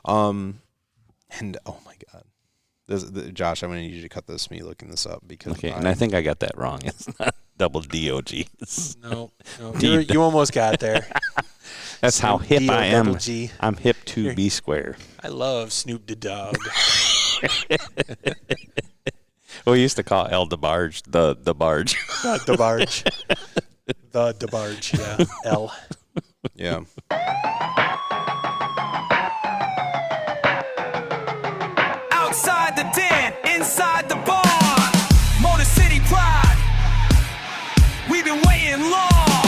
And oh my God, Josh, I'm going to need you to cut this. Me looking this up because Okay, and I think I got that wrong. It's not double D-O-G. No. You almost got there. That's how hip I am. D-O-double-G. I'm hip to B square. I love Snoop the Dog. We used to call El DeBarge the barge. The DeBarge. The DeBarge, yeah. L. Yeah. Outside the den, inside the barn. Motor City Pride. We've been waiting long.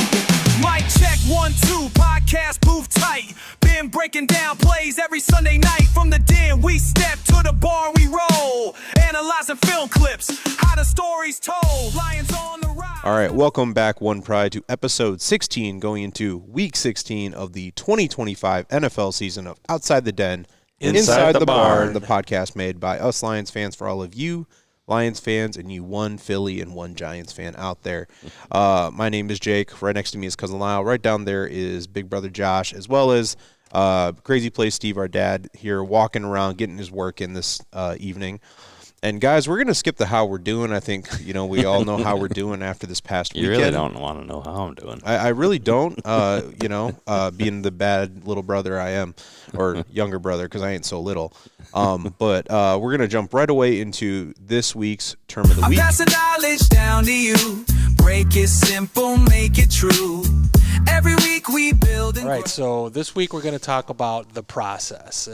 Mic check 1, 2. Podcast booth tight. Been breaking down plays every Sunday night. From the den, we step to the bar, we roll. Analyzing film clips. How the stories told. Lions on the rise. All right, welcome back, One Pride, to episode 16, going into week 16 of the 2025 NFL season of Outside the Den, Inside the Barn, the podcast made by us Lions fans for all of you Lions fans and you one Philly and one Giants fan out there. My name is Jake. Right next to me is Cousin Lyle. Right down there is Big Brother Josh, as well as Crazy Place Steve, our dad, here walking around, getting his work in this evening. And, guys, we're going to skip the how we're doing. I think, we all know how we're doing after this past weekend. You really don't want to know how I'm doing. I really don't, being the bad little brother I am, or younger brother, because I ain't so little. But we're going to jump right away into this week's Term of the Week. I pass the knowledge down to you. Break it simple, make it true. Every week we build and All right, so this week we're going to talk about the process.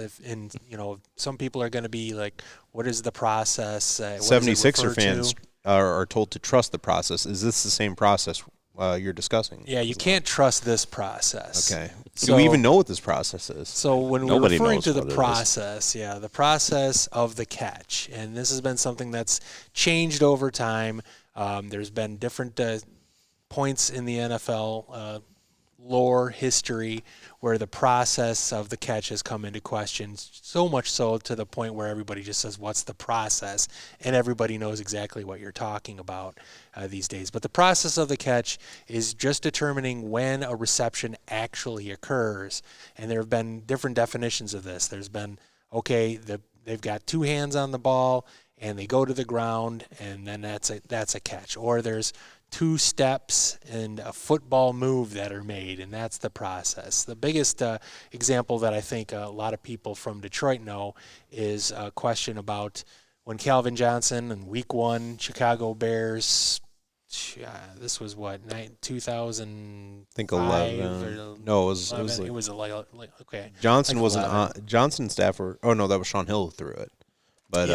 Some people are going to be like, what is the process? 76er fans are told to trust the process. Is this the same process you're discussing? Yeah, you can't trust this process. Okay. So, do we even know what this process is? So when we're Nobody referring knows to the what it is. process, the process of the catch, and this has been something that's changed over time. There's been different points in the NFL lore history where the process of the catch has come into question, so much so to the point where everybody just says, what's the process? And everybody knows exactly what you're talking about these days. But the process of the catch is just determining when a reception actually occurs. And there have been different definitions of this. There's been, they've got two hands on the ball and they go to the ground, and then that's a catch. Or there's two steps and a football move that are made, and that's the process. The biggest example that I think a lot of people from Detroit know is a question about when Calvin Johnson in Week 1, Chicago Bears, this was what, 2000? I think 11. No, it was okay. Johnson like wasn't on. Johnson Stafford. Oh no, that was Sean Hill who threw it. But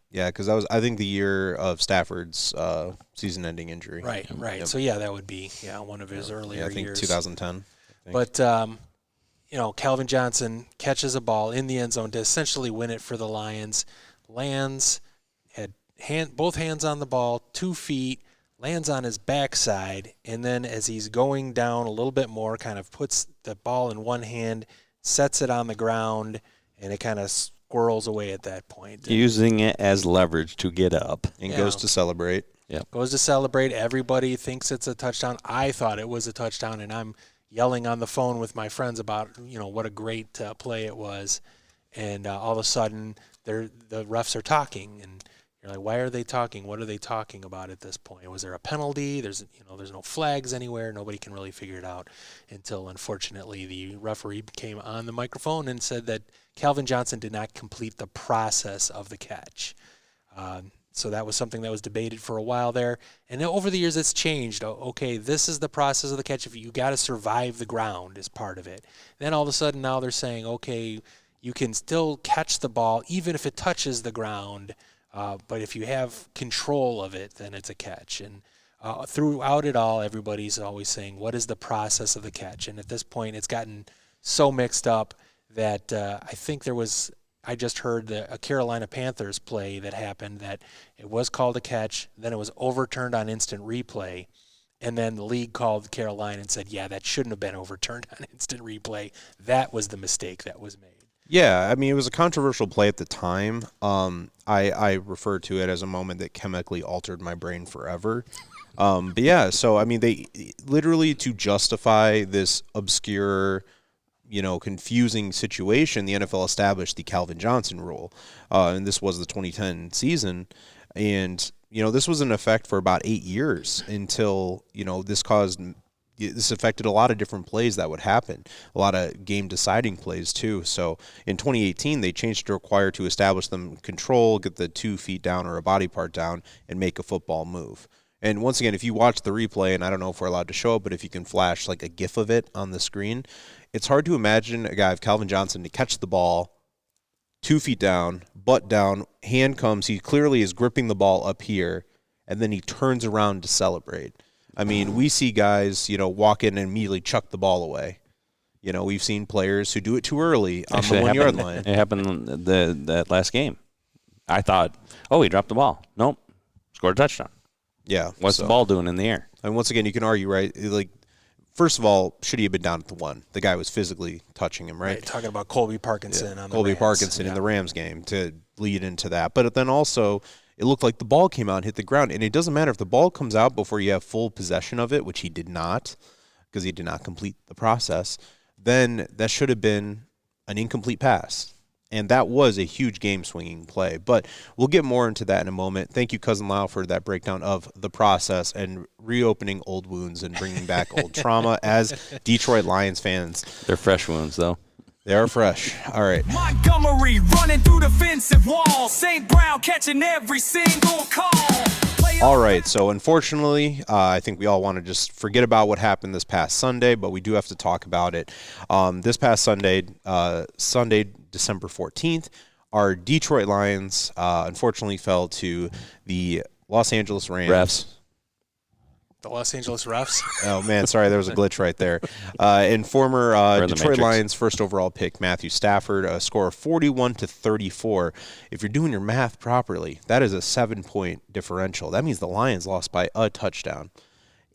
because that was, I think, the year of Stafford's season-ending injury. Right. Yep. So that would be one of his earlier years. I think 2010. But Calvin Johnson catches a ball in the end zone to essentially win it for the Lions. Lands, had both hands on the ball, 2 feet, lands on his backside, and then as he's going down a little bit more, kind of puts the ball in one hand, sets it on the ground, and it kind of squirrels away at that point. Using it as leverage to get up. And goes to celebrate. Yep. Goes to celebrate. Everybody thinks it's a touchdown. I thought it was a touchdown, and I'm yelling on the phone with my friends about, what a great play it was. And all of a sudden, the refs are talking, and you're like, why are they talking? What are they talking about at this point? Was there a penalty? There's no flags anywhere. Nobody can really figure it out until, unfortunately, the referee came on the microphone and said that Calvin Johnson did not complete the process of the catch. So that was something that was debated for a while there. And over the years, it's changed. Okay, this is the process of the catch. If you got to survive the ground is part of it. Then all of a sudden now they're saying, okay, you can still catch the ball even if it touches the ground. But if you have control of it, then it's a catch. And throughout it all, everybody's always saying, what is the process of the catch? And at this point, it's gotten so mixed up that I think I just heard a Carolina Panthers play that happened that it was called a catch, then it was overturned on instant replay, and then the league called Carolina and said, that shouldn't have been overturned on instant replay. That was the mistake that was made. Yeah, I mean, it was a controversial play at the time. I refer to it as a moment that chemically altered my brain forever. So, I mean, they literally, to justify this obscure confusing situation, the NFL established the Calvin Johnson rule, and this was the 2010 season, and this was in effect for about 8 years until this affected a lot of different plays that would happen, a lot of game-deciding plays too. So in 2018, they changed it to require to establish them control, get the 2 feet down or a body part down, and make a football move. And once again, if you watch the replay, and I don't know if we're allowed to show it, but if you can flash like a GIF of it on the screen, it's hard to imagine a guy of Calvin Johnson to catch the ball 2 feet down, butt down, hand comes, he clearly is gripping the ball up here, and then he turns around to celebrate. I mean, we see guys, walk in and immediately chuck the ball away. We've seen players who do it too early on the 1 yard line. It happened that last game. I thought, he dropped the ball. Nope, scored a touchdown. Yeah. What's the ball doing in the air? And once again, you can argue, right? Like, first of all, should he have been down at the 1? The guy was physically touching him, right? Talking about Colby Parkinson on the Colby Rams. Parkinson in the Rams game to lead into that. But then also, it looked like the ball came out and hit the ground. And it doesn't matter if the ball comes out before you have full possession of it, which he did not, because he did not complete the process, then that should have been an incomplete pass. And that was a huge game-swinging play. But we'll get more into that in a moment. Thank you, Cousin Lyle, for that breakdown of the process and reopening old wounds and bringing back old trauma as Detroit Lions fans. They're fresh wounds, though. They are fresh. All right. Montgomery running through the defensive wall. St. Brown catching every single call. All right, so unfortunately, I think we all want to just forget about what happened this past Sunday, but we do have to talk about it. This past Sunday, December 14th, our Detroit Lions unfortunately fell to the Los Angeles Rams. Refs. The Los Angeles refs. Oh, man, sorry, there was a glitch right there. And former Detroit Lions first overall pick, Matthew Stafford, a score of 41-34. If you're doing your math properly, that is a 7-point differential. That means the Lions lost by a touchdown.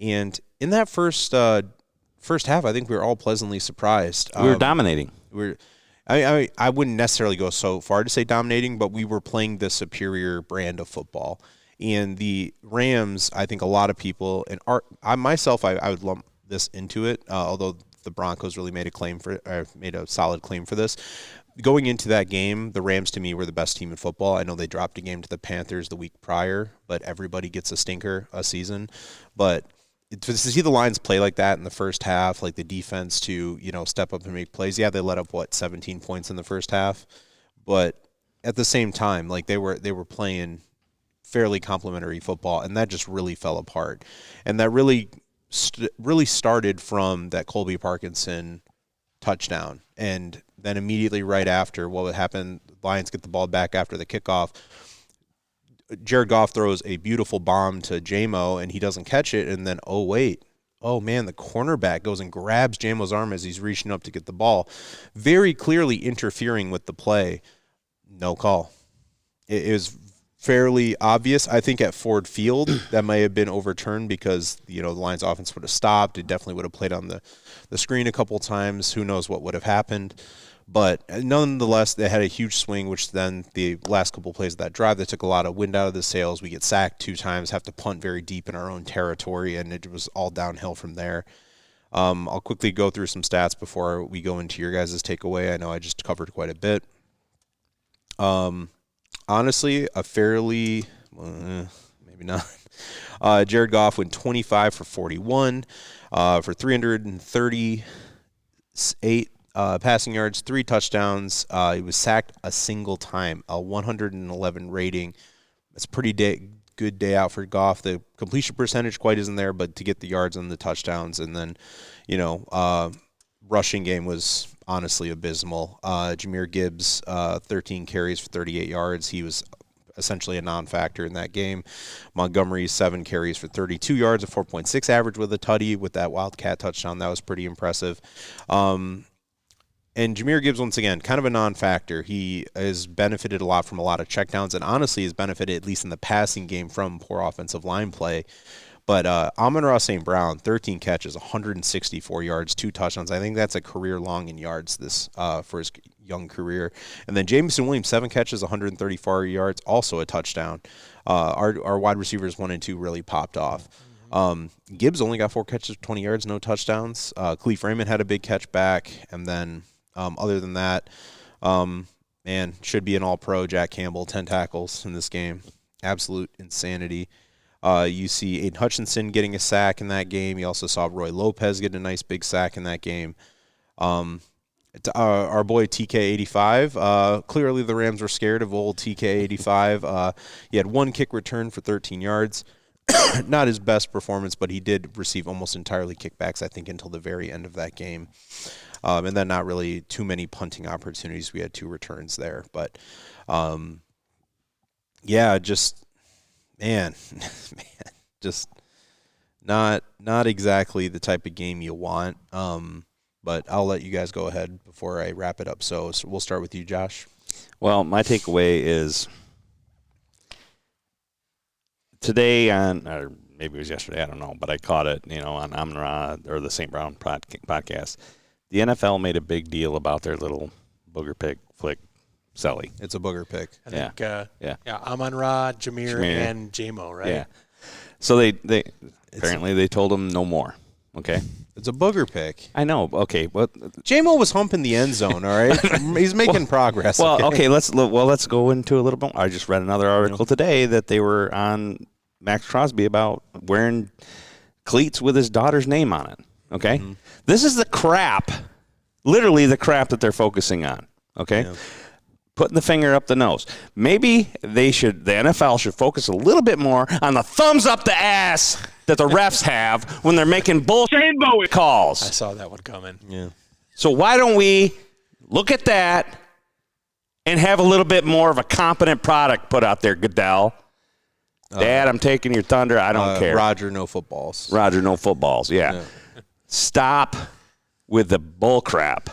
And in that first half, I think we were all pleasantly surprised. We were dominating. I wouldn't necessarily go so far to say dominating, but we were playing the superior brand of football. And the Rams, I think a lot of people, and I would lump this into it, although the Broncos really made a solid claim for this. Going into that game, the Rams to me were the best team in football. I know they dropped a game to the Panthers the week prior, but everybody gets a stinker a season. But to see the Lions play like that in the first half, like the defense to step up and make plays. Yeah, they let up 17 points in the first half, but at the same time, like they were playing fairly complimentary football, and that just really fell apart. And that really started from that Colby Parkinson touchdown. And then immediately right after, what would happen, Lions get the ball back after the kickoff. Jared Goff throws a beautiful bomb to J-Mo, and he doesn't catch it, and then, oh man, the cornerback goes and grabs J-Mo's arm as he's reaching up to get the ball, very clearly interfering with the play. No call. It was fairly obvious. I think at Ford Field that may have been overturned because the Lions offense would have stopped. It definitely would have played on the screen a couple times. Who knows what would have happened. But nonetheless, they had a huge swing, which then the last couple plays of that drive, they took a lot of wind out of the sails. We get sacked 2 times, have to punt very deep in our own territory, and it was all downhill from there. I'll quickly go through some stats before we go into your guys' takeaway. I know I just covered quite a bit. Honestly, a fairly, maybe not. Jared Goff went 25 for 41 for 338 passing yards, 3 touchdowns. He was sacked a single time, a 111 rating. That's pretty good day out for Goff. The completion percentage quite isn't there, but to get the yards and the touchdowns, and then, rushing game was honestly abysmal. Jahmyr Gibbs, 13 carries for 38 yards. He was essentially a non-factor in that game. Montgomery, 7 carries for 32 yards, a 4.6 average with a tutty with that Wildcat touchdown. That was pretty impressive. And Jahmyr Gibbs, once again, kind of a non-factor. He has benefited a lot from a lot of checkdowns, and honestly has benefited, at least in the passing game, from poor offensive line play. But Amon-Ra St. Brown, 13 catches, 164 yards, 2 touchdowns. I think that's a career long in yards for his young career. And then Jameson Williams, 7 catches, 134 yards, also a touchdown. Our wide receivers 1 and 2 really popped off. Gibbs only got 4 catches, 20 yards, no touchdowns. Khalif Raymond had a big catch back, and then other than that, man, should be an all-pro. Jack Campbell, 10 tackles in this game. Absolute insanity. You see Aiden Hutchinson getting a sack in that game. You also saw Roy Lopez get a nice big sack in that game. Our boy TK85, clearly the Rams were scared of old TK85. He had 1 kick return for 13 yards. Not his best performance, but he did receive almost entirely kickbacks, I think, until the very end of that game. And then not really too many punting opportunities. We had 2 returns there. But, yeah, just, man, just not exactly the type of game you want. But I'll let you guys go ahead before I wrap it up. So we'll start with you, Josh. Well, my takeaway is today or maybe it was yesterday, I don't know, but I caught it, on Amon-Ra or the St. Brown podcast. The NFL made a big deal about their little booger pick flick Selly. It's a booger pick. I think, Amon-Ra, Jameer, and J-Mo, right? Yeah. So they apparently they told him no more. Okay. It's a booger pick. I know. Okay, but J-Mo was humping the end zone. All right, he's making progress. Well, okay. Let's go into a little bit. I just read another article today that they were on Max Crosby about wearing cleats with his daughter's name on it. Okay, This is the crap, literally the crap that they're focusing on. Okay. Yeah. Putting the finger up the nose. Maybe the NFL should focus a little bit more on the thumbs up the ass that the refs have when they're making bullshit calls. I saw that one coming. Yeah. So why don't we look at that and have a little bit more of a competent product put out there, Goodell? Dad, I'm taking your thunder. I don't care. Roger, no footballs. Roger, no footballs. Yeah. Stop with the bull crap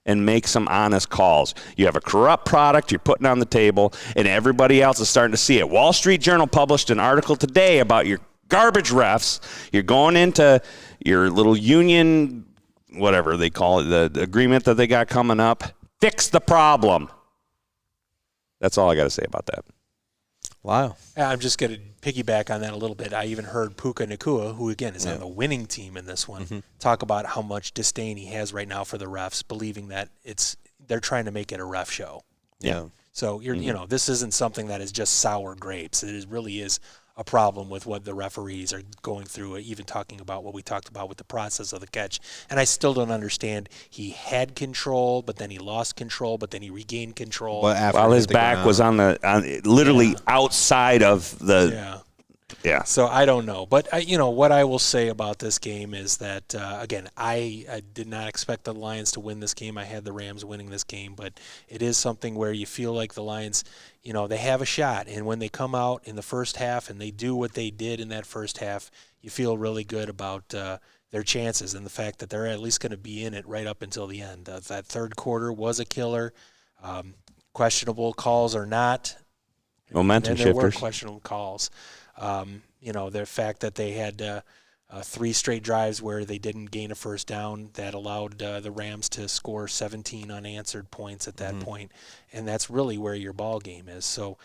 and make some honest calls. You have a corrupt product you're putting on the table, and everybody else is starting to see it. Wall Street Journal published an article today about your garbage refs. You're going into your little union, whatever they call it, the agreement that they got coming up. Fix the problem. That's all I got to say about that. Wow. I'm just going to piggyback on that a little bit. I even heard Puka Nacua, who, again, is on the winning team in this one, talk about how much disdain he has right now for the refs, believing that they're trying to make it a ref show. Yeah. So, this isn't something that is just sour grapes. It really is a problem with what the referees are going through, even talking about what we talked about with the process of the catch. And I still don't understand. He had control, but then he lost control, but then he regained control. While his back was literally outside of the Yeah. So I don't know. But, what I will say about this game is that, again, I did not expect the Lions to win this game. I had the Rams winning this game. But it is something where you feel like the Lions, they have a shot. And when they come out in the first half and they do what they did in that first half, you feel really good about their chances and the fact that they're at least going to be in it right up until the end. That third quarter was a killer. Questionable calls or not. Momentum shifters. There were questionable calls. The fact that they had 3 straight drives where they didn't gain a first down that allowed the Rams to score 17 unanswered points at that point, and that's really where your ball game is. So,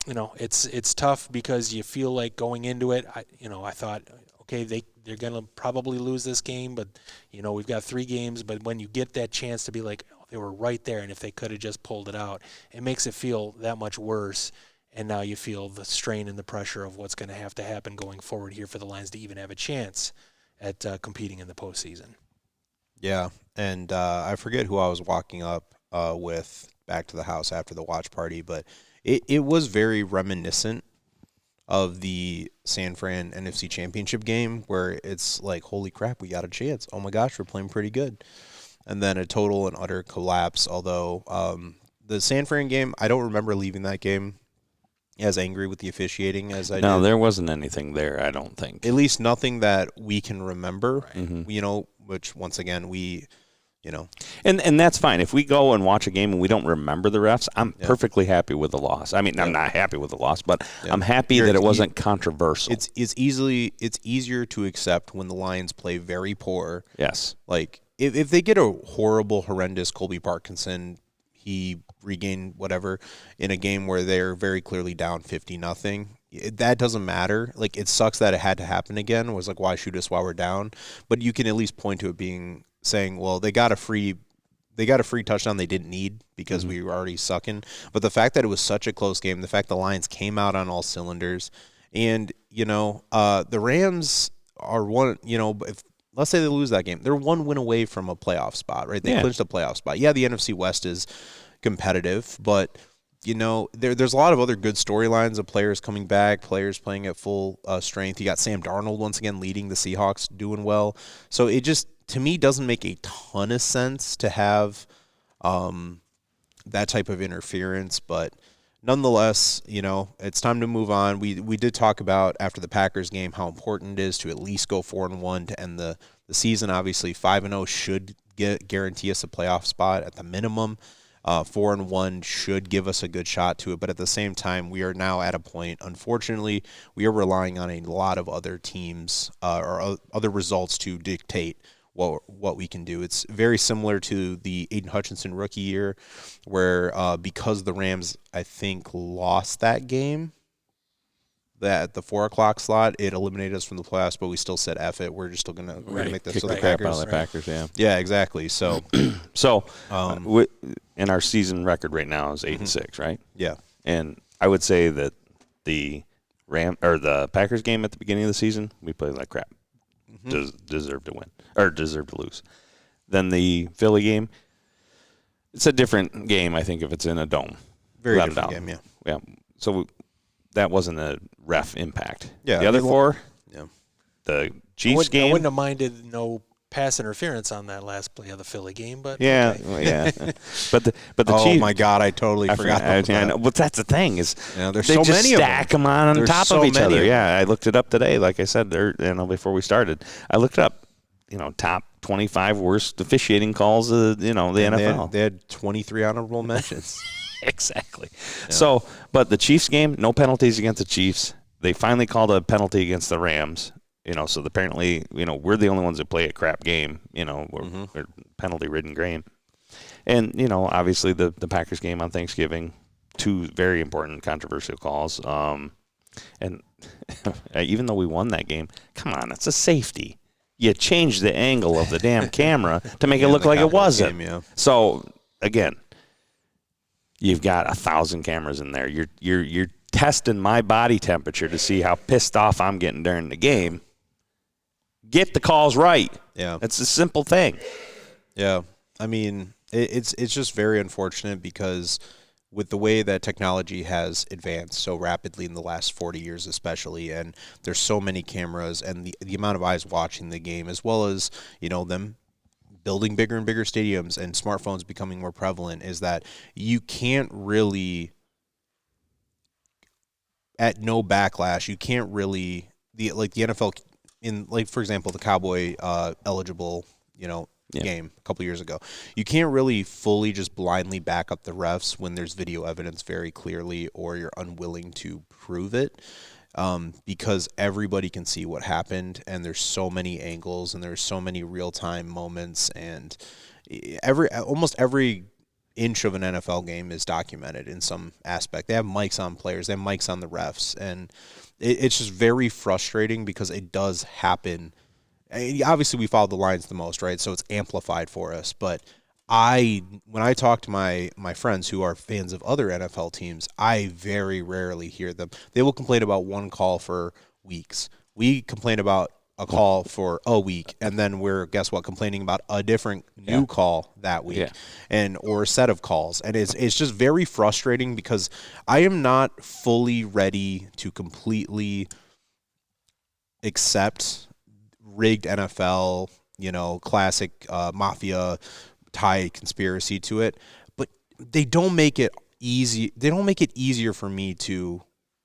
it's tough because you feel like going into it. I thought, okay, they're going to probably lose this game, but we've got 3 games. But when you get that chance to be like, oh, they were right there, and if they could have just pulled it out, it makes it feel that much worse. And now you feel the strain and the pressure of what's going to have to happen going forward here for the Lions to even have a chance at competing in the postseason. Yeah, and I forget who I was walking up with back to the house after the watch party, but it was very reminiscent of the San Fran NFC Championship game where it's like, holy crap, we got a chance. Oh, my gosh, we're playing pretty good. And then a total and utter collapse, although the San Fran game, I don't remember leaving that game as angry with the officiating as I did. No, there wasn't anything there, I don't think. At least nothing that we can remember, which once again And that's fine. If we go and watch a game and we don't remember the refs, I'm perfectly happy with the loss. I mean, I'm not happy with the loss, but I'm happy that it wasn't controversial. It's easier to accept when the Lions play very poor. Yes. Like if they get a horrible, horrendous Colby Parkinson, he regained whatever in a game where they're very clearly down 50-0. that doesn't matter. Like, it sucks that it had to happen again. It was like, why shoot us while we're down? But you can at least point to it saying, well, they got a free touchdown they didn't need because we were already sucking. But the fact that it was such a close game, the fact the Lions came out on all cylinders, and, the Rams are one, if let's say they lose that game, they're one win away from a playoff spot, right? They clinched a playoff spot. Yeah, the NFC West is competitive, but there's a lot of other good storylines of players coming back, players playing at full strength. You got Sam Darnold once again leading the Seahawks, doing well. So it just, to me, doesn't make a ton of sense to have that type of interference. But nonetheless, it's time to move on. We did talk about after the Packers game how important it is to at least go 4-1 to end the season. Obviously, 5-0 should guarantee us a playoff spot at the minimum. 4-1 should give us a good shot to it, but at the same time, we are now at a point, unfortunately, we are relying on a lot of other teams or other results to dictate what we can do. It's very similar to the Aiden Hutchinson rookie year, where because the Rams, I think, lost that game, that at the 4:00 slot, it eliminated us from the playoffs, but we still said F it. We're just still gonna make this. So the Packers, yeah, exactly. So, in our season record right now is 8-6, right? Yeah, and I would say that the Packers game at the beginning of the season, we played like crap, deserved to win or deserved to lose. Then the Philly game, it's a different game. I think if it's in a dome, very different game. Yeah. So that wasn't a ref impact. Yeah, the other four. Yeah, the Chiefs game. I wouldn't have minded no pass interference on that last play of the Philly game, but yeah, okay. yeah. But the oh Chiefs, my God, I totally forgot. I know, but that's the thing is, there's they so just many stack them on There's top so of each many other. of them. Yeah, I looked it up today. Like I said, before we started, I looked it up. Top 25 worst officiating calls of the NFL. They had 23 honorable mentions. Exactly. Yeah. So, but the Chiefs game, no penalties against the Chiefs. They finally called a penalty against the Rams. So apparently, we're the only ones that play a crap game. We're penalty-ridden game. And, obviously the Packers game on Thanksgiving, two very important controversial calls. And even though we won that game, come on, it's a safety. You changed the angle of the damn camera to make it look like it wasn't. Game, yeah. So, again, you've got 1,000 cameras in there. You're testing my body temperature to see how pissed off I'm getting during the game. Get the calls right. Yeah. It's a simple thing. Yeah. I mean, it's just very unfortunate because with the way that technology has advanced so rapidly in the last 40 years especially, and there's so many cameras and the amount of eyes watching the game, as well as, them building bigger and bigger stadiums and smartphones becoming more prevalent, is that you can't really, at no backlash, you can't really, the NFL, in, for example, the Cowboy eligible, game a couple years ago, you can't really fully just blindly back up the refs when there's video evidence very clearly or you're unwilling to prove it, because everybody can see what happened and there's so many angles and there's so many real-time moments, and almost every inch of an NFL game is documented in some aspect. They have mics on players, they have mics on the refs, and it's just very frustrating because it does happen. Obviously, we follow the Lions the most, right? So it's amplified for us. But when I talk to my friends who are fans of other NFL teams, I very rarely hear them. They will complain about one call for weeks. We complain about a call for a week, and then we're, guess what, complaining about a different new call that week, or a set of calls. And it's just very frustrating because I am not fully ready to completely accept rigged NFL, classic mafia tie conspiracy to it, but they don't make it easy. They don't make it easier for me to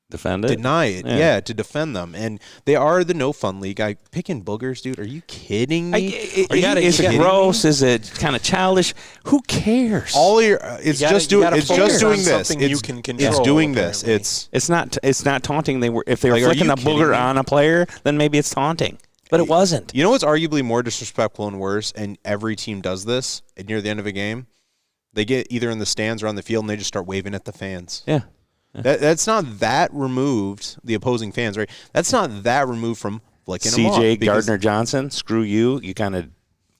deny it, to defend them. And they are the no fun league. Picking boogers, dude. Are you kidding me? Is it gross? Is it kind of childish? Who cares? It's just doing this. You can control. It's doing this. It's not taunting. If they were flicking a booger on a player, then maybe it's taunting. But it wasn't. You know what's arguably more disrespectful and worse, and every team does this, and near the end of a game, they get either in the stands or on the field, and they just start waving at the fans. Yeah. That's not that removed, the opposing fans, right? That's not that removed from flicking them off. CJ Gardner-Johnson, screw you. You kind of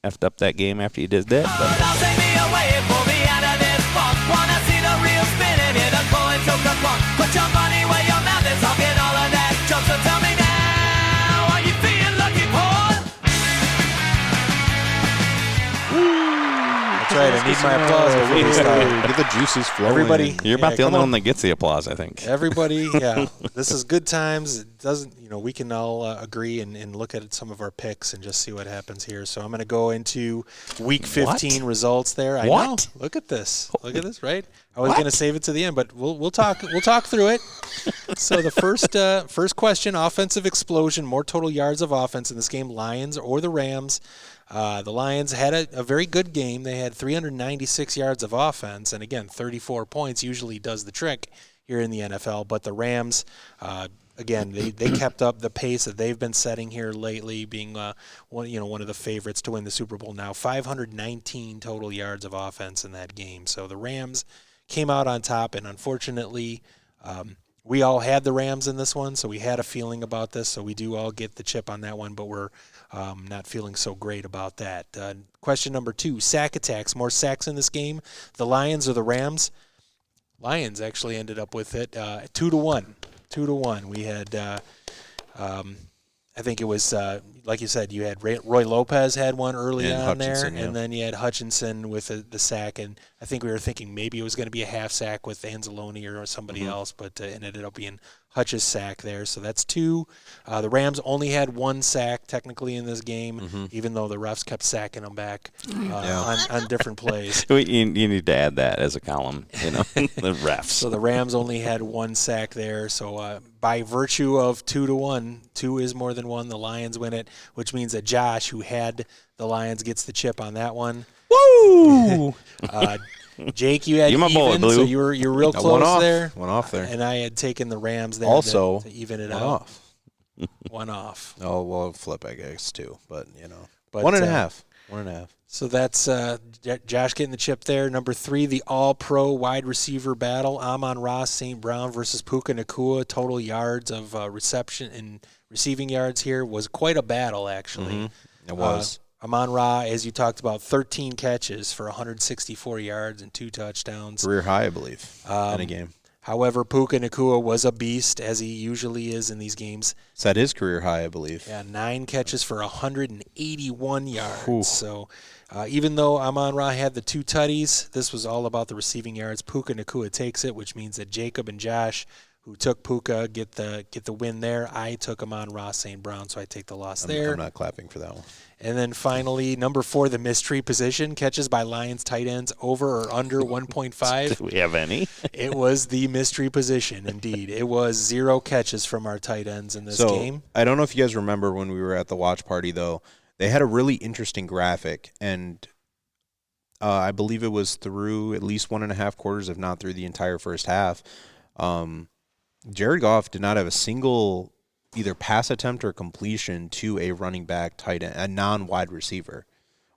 effed up that game after you did that. Put your money where your mouth is. I'll get all of that junk. So tell me now, are you feeling lucky, Paul? That's right. I need my applause before we start. Get the juices flowing. Everybody, You're about the come only on. one that gets the applause, I think. Everybody, yeah. This is good times. It doesn't, we can all agree and look at some of our picks and just see what happens here. So I'm going to go into Week 15 results there. I know. Look at this. Look at this, right? I was going to save it to the end, but we'll talk through it. So the first question: offensive explosion, more total yards of offense in this game, Lions or the Rams? The Lions had a very good game. They had 396 yards of offense, and again, 34 points usually does the trick here in the NFL. But the Rams, again, they kept up the pace that they've been setting here lately, being one of the favorites to win the Super Bowl now. 519 total yards of offense in that game. So the Rams came out on top, and unfortunately, we all had the Rams in this one, so we had a feeling about this. So we do all get the chip on that one, but we're not feeling so great about that. Question number 2, sack attacks. More sacks in this game, the Lions or the Rams? Lions actually ended up with it 2-1. 2-1. We had, I think it was, like you said, you had Roy Lopez had one early on there, and then you had Hutchinson with the sack, and I think we were thinking maybe it was going to be a half sack with Anzalone or somebody else, but it ended up being Hutch's sack there. So that's 2. The Rams only had 1 sack technically in this game, even though the refs kept sacking them back on different plays. You need to add that as a column, the refs. So the Rams only had 1 sack there. So by virtue of 2-1, 2 is more than 1. The Lions win it, which means that Josh, who had the Lions, gets the chip on that one. Woo! Jake, you had Give him a even, bullet, Blue. so you were real close there. One off there. And I had taken the Rams there Also, to even it one out. off. One off. Oh, well, flip, I guess, too. But, But, 1.5. 1.5. So that's Josh getting the chip there. Number 3, the all-pro wide receiver battle. Amon-Ra St. Brown versus Puka Nacua. Total yards of reception and receiving yards here was quite a battle, actually. It was. Amon-Ra, as you talked about, 13 catches for 164 yards and 2 touchdowns. Career high, I believe, in a game. However, Puka Nacua was a beast, as he usually is in these games. Set his career high, I believe. Yeah, 9 catches for 181 yards. Ooh. So even though Amon-Ra had the 2 tutties, this was all about the receiving yards. Puka Nacua takes it, which means that Jacob and Josh, who took Puka, get the win there. I took Amon-Ra St. Brown, so I take the loss there. I'm not clapping for that one. And then finally, number 4, the mystery position, catches by Lions tight ends over or under 1.5. Do we have any? It was the mystery position, indeed. It was 0 catches from our tight ends in this game. I don't know if you guys remember when we were at the watch party, though. They had a really interesting graphic, and I believe it was through at least 1.5 quarters, if not through the entire first half. Jared Goff did not have a single either pass attempt or completion to a running back, tight end, a non-wide receiver,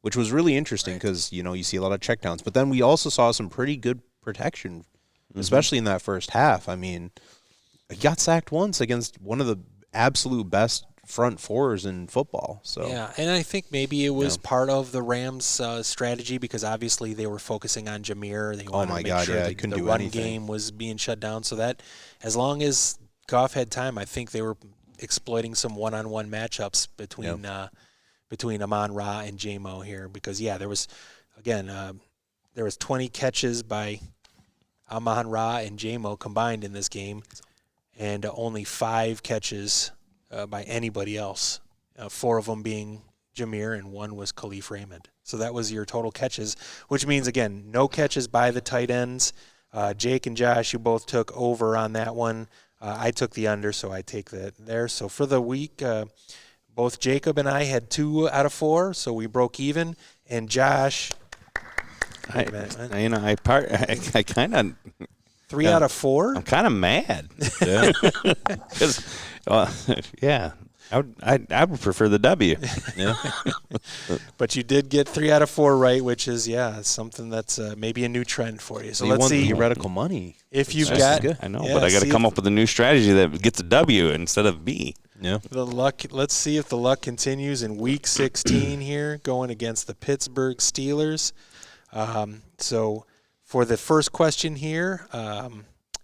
which was really interesting because, you see a lot of checkdowns. But then we also saw some pretty good protection, especially in that first half. I mean, he got sacked once against one of the absolute best front fours in football. So yeah, and I think maybe it was part of the Rams' strategy because obviously they were focusing on Jameer. They wanted to make sure the run game was being shut down so that as long as Goff had time, I think they were exploiting some one-on-one matchups between Amon-Ra and J-Mo here because, there was, again, there was 20 catches by Amon-Ra and J-Mo combined in this game and only 5 catches by anybody else, 4 of them being Jameer and 1 was Khalif Raymond. So that was your total catches, which means, again, no catches by the tight ends. Jake and Josh, you both took over on that one. I took the under, so I take that there. So for the week, both Jacob and I had 2 out of 4, so we broke even. And Josh, I kind of 3 out of 4. I'm kind of mad. Because I would prefer the W. Yeah. But you did get 3 out of 4 right, which is, something that's maybe a new trend for you. So you let's won see. Theoretical money. If you've That's got, good. I know, but I got to come up with a new strategy that gets a W instead of B. Yeah. the luck. Let's see if the luck continues in Week 16 here, going against the Pittsburgh Steelers. So for the first question here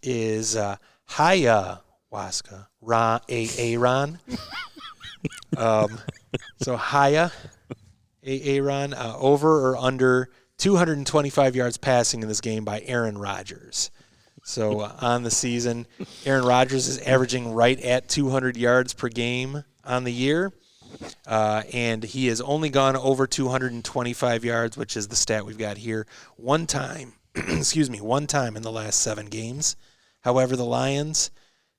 is Haya Waska Aaron. So Haya Aaron, over or under 225 yards passing in this game by Aaron Rodgers. So on the season, Aaron Rodgers is averaging right at 200 yards per game on the year, and he has only gone over 225 yards, which is the stat we've got here, one time in the last 7 games. However, the Lions,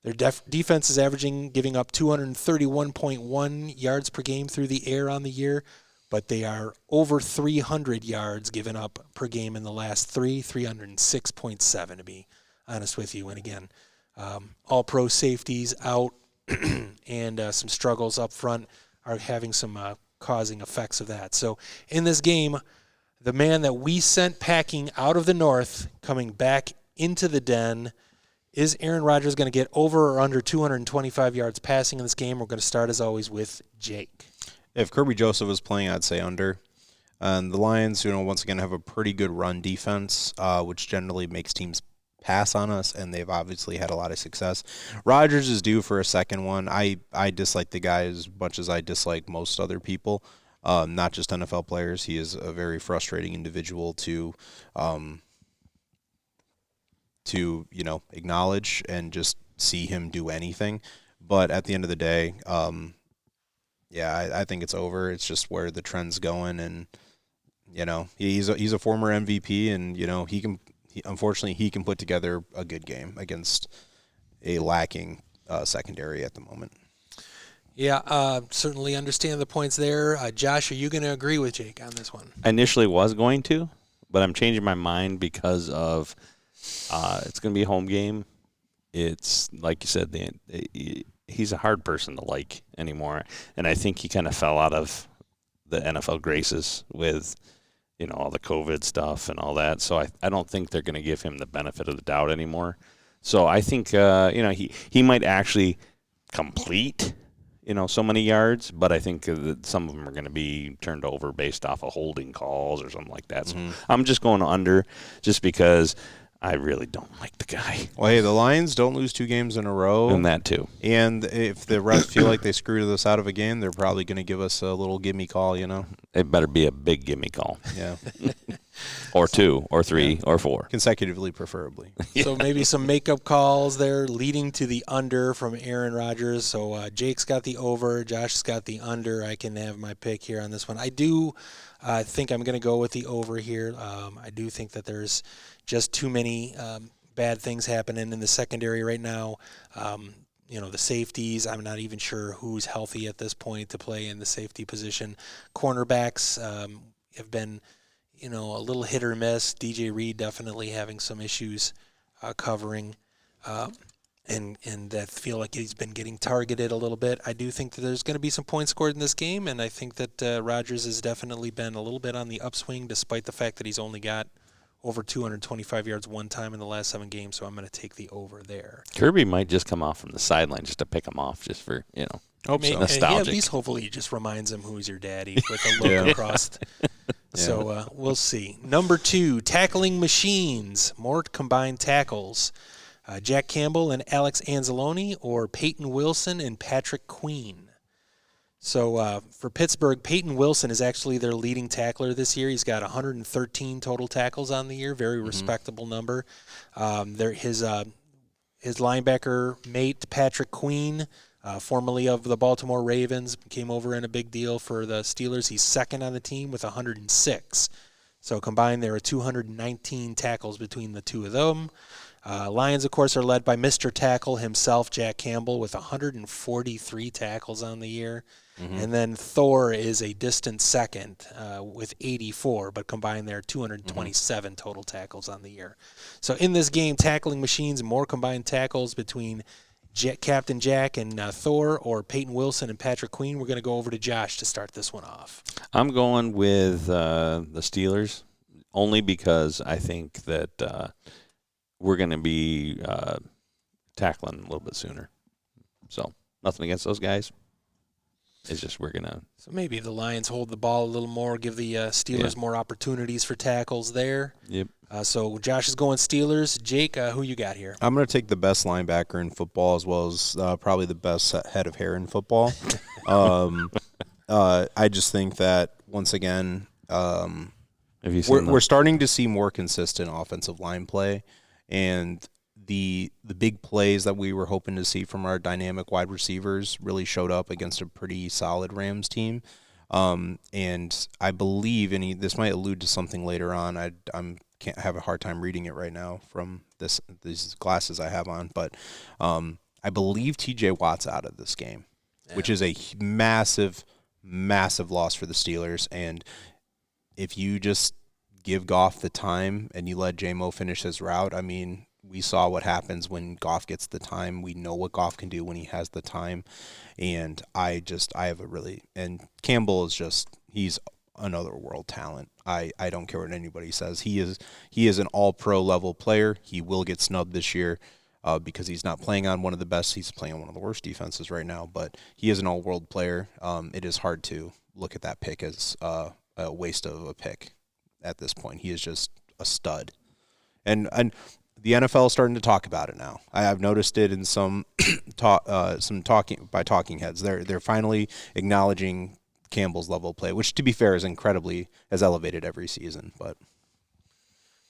their defense is giving up 231.1 yards per game through the air on the year, but they are over 300 yards given up per game in the last 306.7 to be honest with you. And again, all pro safeties out and some struggles up front are having some causing effects of that. So in this game, the man that we sent packing out of the north coming back into the den, is Aaron Rodgers going to get over or under 225 yards passing in this game? We're going to start, as always, with Jake. If Kirby Joseph was playing, I'd say under. And the Lions, once again, have a pretty good run defense, which generally makes teams pass on us, and they've obviously had a lot of success. Rodgers is due for a second one. I dislike the guy as much as I dislike most other people, not just NFL players. He is a very frustrating individual to acknowledge and just see him do anything. But at the end of the day, I think it's over. It's just where the trend's going, and he's a former MVP, and unfortunately he can put together a good game against a lacking secondary at the moment. Yeah, certainly understand the points there. Josh, are you going to agree with Jake on this one? I initially was going to, but I'm changing my mind because of it's going to be a home game. It's like you said, he's a hard person to like anymore, and I think he kind of fell out of the NFL graces with all the COVID stuff and all that. So I don't think they're going to give him the benefit of the doubt anymore. So I think he might actually complete so many yards, but I think that some of them are going to be turned over based off of holding calls or something like that. So I'm just going under just because I really don't like the guy. Well, hey, the Lions don't lose 2 games in a row. And that too. And if the refs feel like they screwed us out of a game, they're probably going to give us a little gimme call, It better be a big gimme call. Yeah. Or 2, or 3, or 4. Consecutively, preferably. So maybe some makeup calls there leading to the under from Aaron Rodgers. So Jake's got the over, Josh's got the under. I can have my pick here on this one. I do think I'm going to go with the over here. I do think that there's just too many bad things happening in the secondary right now. The safeties, I'm not even sure who's healthy at this point to play in the safety position. Cornerbacks have been, a little hit or miss. DJ Reed definitely having some issues covering, and that feel like he's been getting targeted a little bit. I do think that there's going to be some points scored in this game, and I think that Rodgers has definitely been a little bit on the upswing, despite the fact that he's only got over 225 yards one time in the last 7 games, so I'm going to take the over there. Kirby might just come off from the sideline just to pick him off, just for, nostalgic. Yeah, at least hopefully he just reminds him who's your daddy with a look across. So we'll see. Number 2, tackling machines, more combined tackles. Jack Campbell and Alex Anzalone, or Peyton Wilson and Patrick Queen. So for Pittsburgh, Peyton Wilson is actually their leading tackler this year. He's got 113 total tackles on the year, very respectable number. His linebacker mate, Patrick Queen, formerly of the Baltimore Ravens, came over in a big deal for the Steelers. He's second on the team with 106. So combined, there are 219 tackles between the two of them. Lions, of course, are led by Mr. Tackle himself, Jack Campbell, with 143 tackles on the year. And then Thor is a distant second with 84, but combined there are 227 total tackles on the year. So in this game, tackling machines, more combined tackles between Captain Jack and Thor, or Peyton Wilson and Patrick Queen. We're going to go over to Josh to start this one off. I'm going with the Steelers only because I think that we're going to be tackling a little bit sooner. So nothing against those guys. It's just we're going to. So maybe the Lions hold the ball a little more, give the Steelers more opportunities for tackles there. Yep. So Josh is going Steelers. Jake, who you got here? I'm going to take the best linebacker in football as well as probably the best head of hair in football. I just think that, once again, we're starting to see more consistent offensive line play, and the big plays that we were hoping to see from our dynamic wide receivers really showed up against a pretty solid Rams team. And I believe, and this might allude to something later on, I can't have a hard time reading it right now from these glasses I have on, but I believe T.J. Watt's out of this game, which is a massive, massive loss for the Steelers. And if you just give Goff the time and you let J-Mo finish his route, I mean, we saw what happens when Goff gets the time. We know what Goff can do when he has the time. And and Campbell is he's another world talent. I don't care what anybody says. He is an all-pro level player. He will get snubbed this year because he's not playing on one of the best. He's playing on one of the worst defenses right now, but he is an all-world player. It is hard to look at that pick as a waste of a pick at this point. He is just a stud. And the NFL is starting to talk about it now. I've noticed it in some talking heads. They're finally acknowledging Campbell's level of play, which, to be fair, has elevated every season. But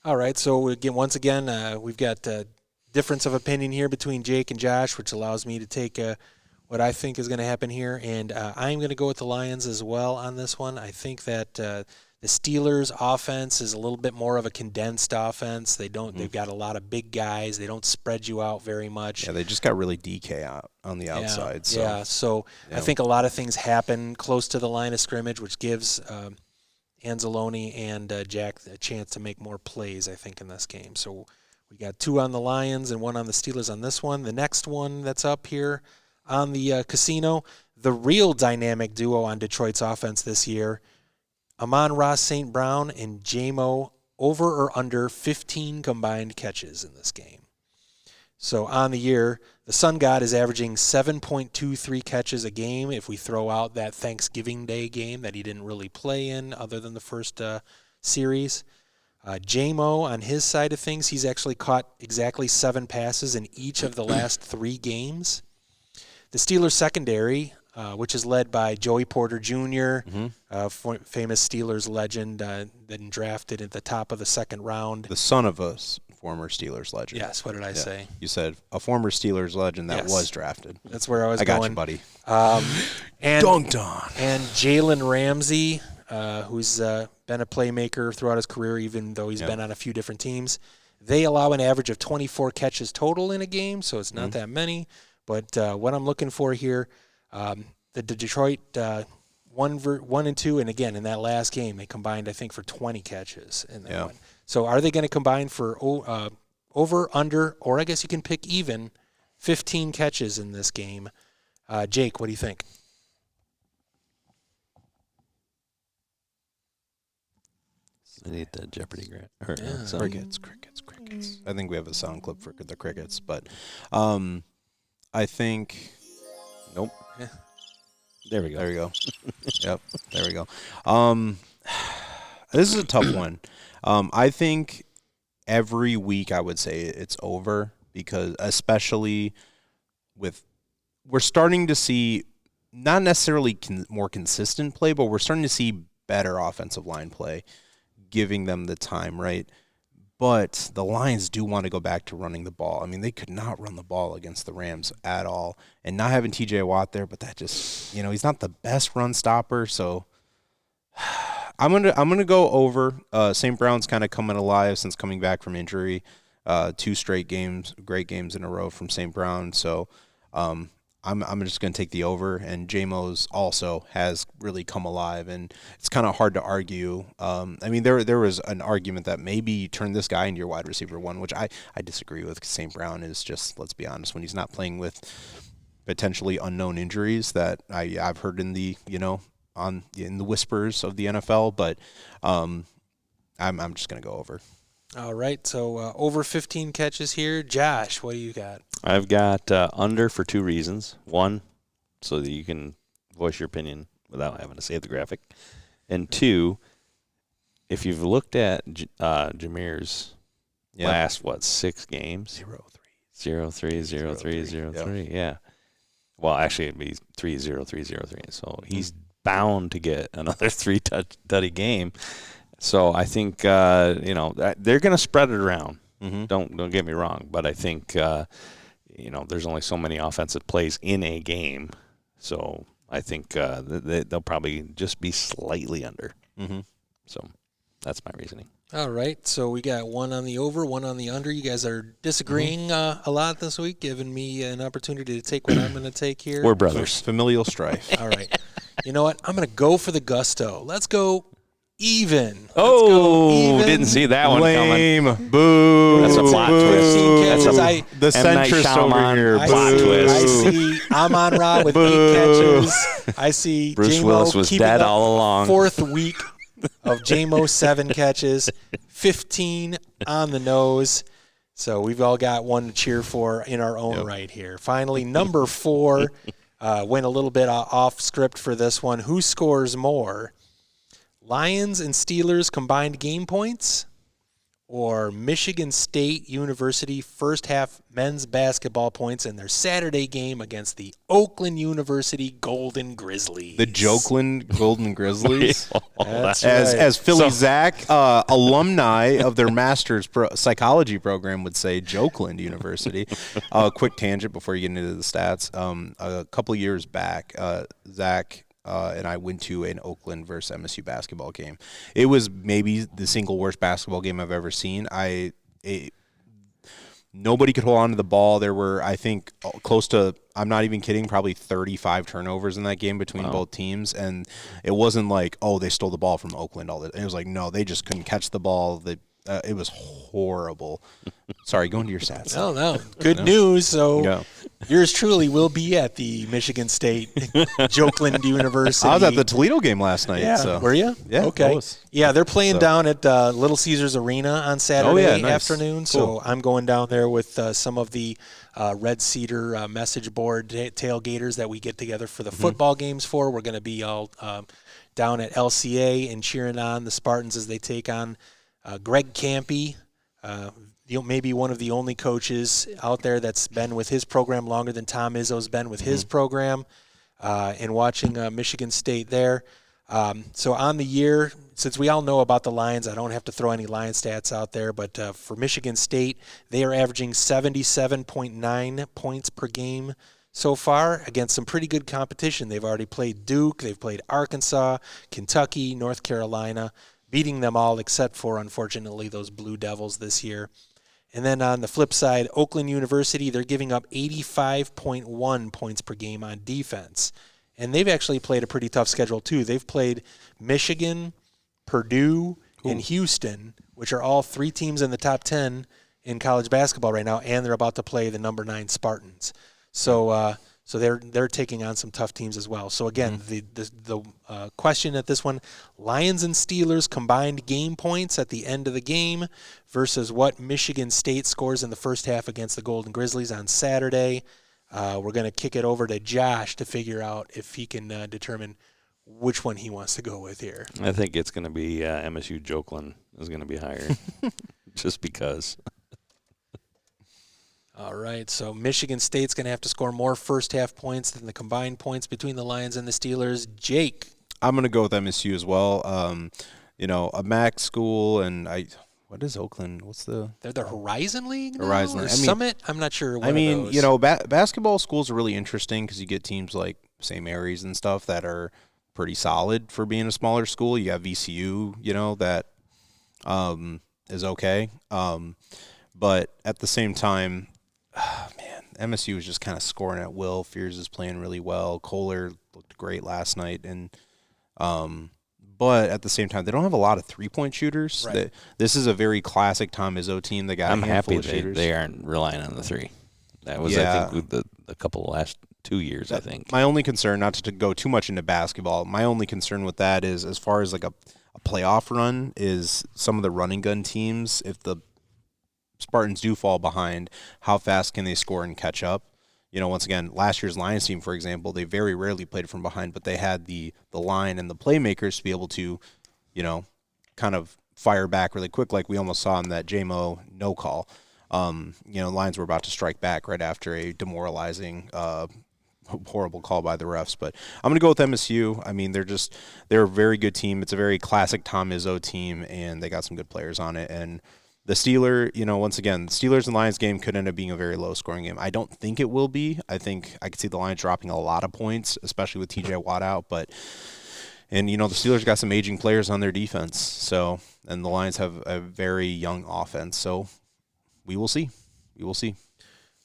all right, so once again, we've got a difference of opinion here between Jake and Josh, which allows me to take what I think is going to happen here, and I'm going to go with the Lions as well on this one. I think that the Steelers' offense is a little bit more of a condensed offense. They've got a lot of big guys. They don't spread you out very much. Yeah, they just got really DK out on the outside. So I think a lot of things happen close to the line of scrimmage, which gives Anzalone and Jack a chance to make more plays, I think, in this game. So we got 2 on the Lions and 1 on the Steelers on this one. The next one that's up here on the casino, the real dynamic duo on Detroit's offense this year, Amon-Ra St. Brown and J-Mo, over or under 15 combined catches in this game. So on the year, the Sun God is averaging 7.23 catches a game if we throw out that Thanksgiving Day game that he didn't really play in other than the first series. J-Mo, on his side of things, he's actually caught exactly 7 passes in each of the last 3 games. The Steelers secondary, which is led by Joey Porter Jr., famous Steelers legend, then drafted at the top of the 2nd round. The son of a former Steelers legend. Yes, what did I say? You said a former Steelers legend that was drafted. That's where I was going. I got you, buddy. And dunked on. And Jalen Ramsey, who's been a playmaker throughout his career, even though he's been on a few different teams. They allow an average of 24 catches total in a game, so it's not that many. But what I'm looking for here, the Detroit 1 and 2, and again in that last game they combined, I think, for 20 catches in that one. So are they going to combine for over, under, or I guess you can pick even 15 catches in this game? Jake, what do you think? I need the Jeopardy grant. Crickets. I think we have a sound clip for the crickets, but I think nope. Yeah. There we go. Yep. There we go. This is a tough one. I think every week I would say it's over because especially we're starting to see not necessarily more consistent play, but we're starting to see better offensive line play, giving them the time, right? But the Lions do want to go back to running the ball. I mean, they could not run the ball against the Rams at all. And not having T.J. Watt there, but that just, he's not the best run stopper. So I'm gonna go over. St. Brown's kind of coming alive since coming back from injury. 2 straight games, great games in a row from St. Brown. So I'm I'm just going to take the over, and J-Mo's also has really come alive, and it's kind of hard to argue. I mean, there was an argument that maybe you turn this guy into your wide receiver one, which I disagree with. St. Brown is just, let's be honest, when he's not playing with potentially unknown injuries that I've heard in the in the whispers of the NFL, but I'm just going to go over. All right, so over 15 catches here. Josh, what do you got? I've got under for 2 reasons. One, so that you can voice your opinion without having to save the graphic. And 2, if you've looked at Jameer's last, 6 games? 0-3. 0-3. Yeah. Well, actually, it'd be 3-0-3-0-3. So he's bound to get another 3-tutty game. So I think they're going to spread it around. Mm-hmm. Don't get me wrong, but I think there's only so many offensive plays in a game, so I think they'll probably just be slightly under. Mm-hmm. So that's my reasoning. All right, so we got 1 on the over, 1 on the under. You guys are disagreeing a lot this week, giving me an opportunity to take what I'm going to take here. We're brothers. Familial strife. All right. You know what? I'm going to go for the gusto. Let's go even. Didn't see that one coming. Boo. That's a plot twist. The centrist over here. Plot twist. I see Amon-Ra with 8 catches. I see Bruce J-Mo Willis was dead all along. 4th week of J-Mo 7 catches, 15 on the nose. So we've all got one to cheer for in our own right here. Finally, number 4 went a little bit off script for this one. Who scores more? Lions and Steelers combined game points, or Michigan State University first half men's basketball points in their Saturday game against the Oakland University Golden Grizzlies. The Jokeland Golden Grizzlies. That's as Philly Zach, alumni of their master's psychology program, would say, Jokeland University. Quick tangent before you get into the stats. A couple years back, Zach and I went to an Oakland versus MSU basketball game. It was maybe the single worst basketball game I've ever seen. Nobody could hold on to the ball. There were, I think, close to, I'm not even kidding, probably 35 turnovers in that game between both teams. And it wasn't like, they stole the ball from Oakland. It was like, no, they just couldn't catch the ball. It was horrible. Sorry, go into your stats. No. Good news. So yours truly will be at the Michigan State Jokeland University. I was at the Toledo game last night. Yeah. So. Were you? Yeah. Okay. Close. Yeah, they're playing down at Little Caesars Arena on Saturday afternoon. Cool. So I'm going down there with some of the Red Cedar message board tailgaters that we get together for the football games for. We're going to be all down at LCA and cheering on the Spartans as they take on Greg Campy, maybe one of the only coaches out there that's been with his program longer than Tom Izzo's been with his program, and watching Michigan State there. So on the year, since we all know about the Lions, I don't have to throw any Lion stats out there, but for Michigan State, they are averaging 77.9 points per game so far against some pretty good competition. They've already played Duke, they've played Arkansas, Kentucky, North Carolina, beating them all except for, unfortunately, those Blue Devils this year. And then on the flip side, Oakland University, they're giving up 85.1 points per game on defense. And they've actually played a pretty tough schedule, too. They've played Michigan, Purdue, and Houston, which are all 3 teams in the top 10 in college basketball right now, and they're about to play the number 9 Spartans. So they're taking on some tough teams as well. So again, the question at this one: Lions and Steelers combined game points at the end of the game versus what Michigan State scores in the first half against the Golden Grizzlies on Saturday. We're going to kick it over to Josh to figure out if he can determine which one he wants to go with here. I think it's going to be MSU Jokeland is going to be higher, just because. All right, so Michigan State's going to have to score more first-half points than the combined points between the Lions and the Steelers. Jake? I'm going to go with MSU as well. A MAC school, and what is Oakland? They're the Horizon League now? Horizon League. Summit? I'm not sure. Basketball schools are really interesting because you get teams like St. Mary's and stuff that are pretty solid for being a smaller school. You have VCU, that is okay. But at the same time, MSU was just kind of scoring at will. Fears is playing really well. Kohler looked great last night, and but at the same time, they don't have a lot of 3-point shooters. Right. This is a very classic Tom Izzo team. They got I'm a handful happy of shooters. they aren't relying on the three. That was, I think, with the couple of last 2 years, I think. My only concern, not to go too much into basketball, my only concern with that is as far as like a playoff run is some of the running gun teams, if the Spartans do fall behind, how fast can they score and catch up? Once again, last year's Lions team, for example, they very rarely played from behind, but they had the line and the playmakers to be able to, kind of fire back really quick, like we almost saw in that JMO no call. Lions were about to strike back right after a demoralizing, horrible call by the refs. But I'm going to go with MSU. I mean, they're a very good team. It's a very classic Tom Izzo team, and they got some good players on it. And the Steelers, once again, the Steelers and Lions game could end up being a very low-scoring game. I don't think it will be. I think I could see the Lions dropping a lot of points, especially with TJ Watt out. And the Steelers got some aging players on their defense. And the Lions have a very young offense. So we will see. We will see.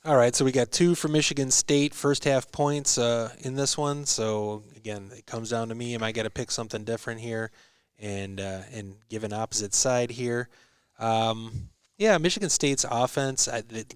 All right, so we got 2 for Michigan State, first half points in this one. So, again, it comes down to me. Am I going to pick something different here and give an opposite side here? Michigan State's offense,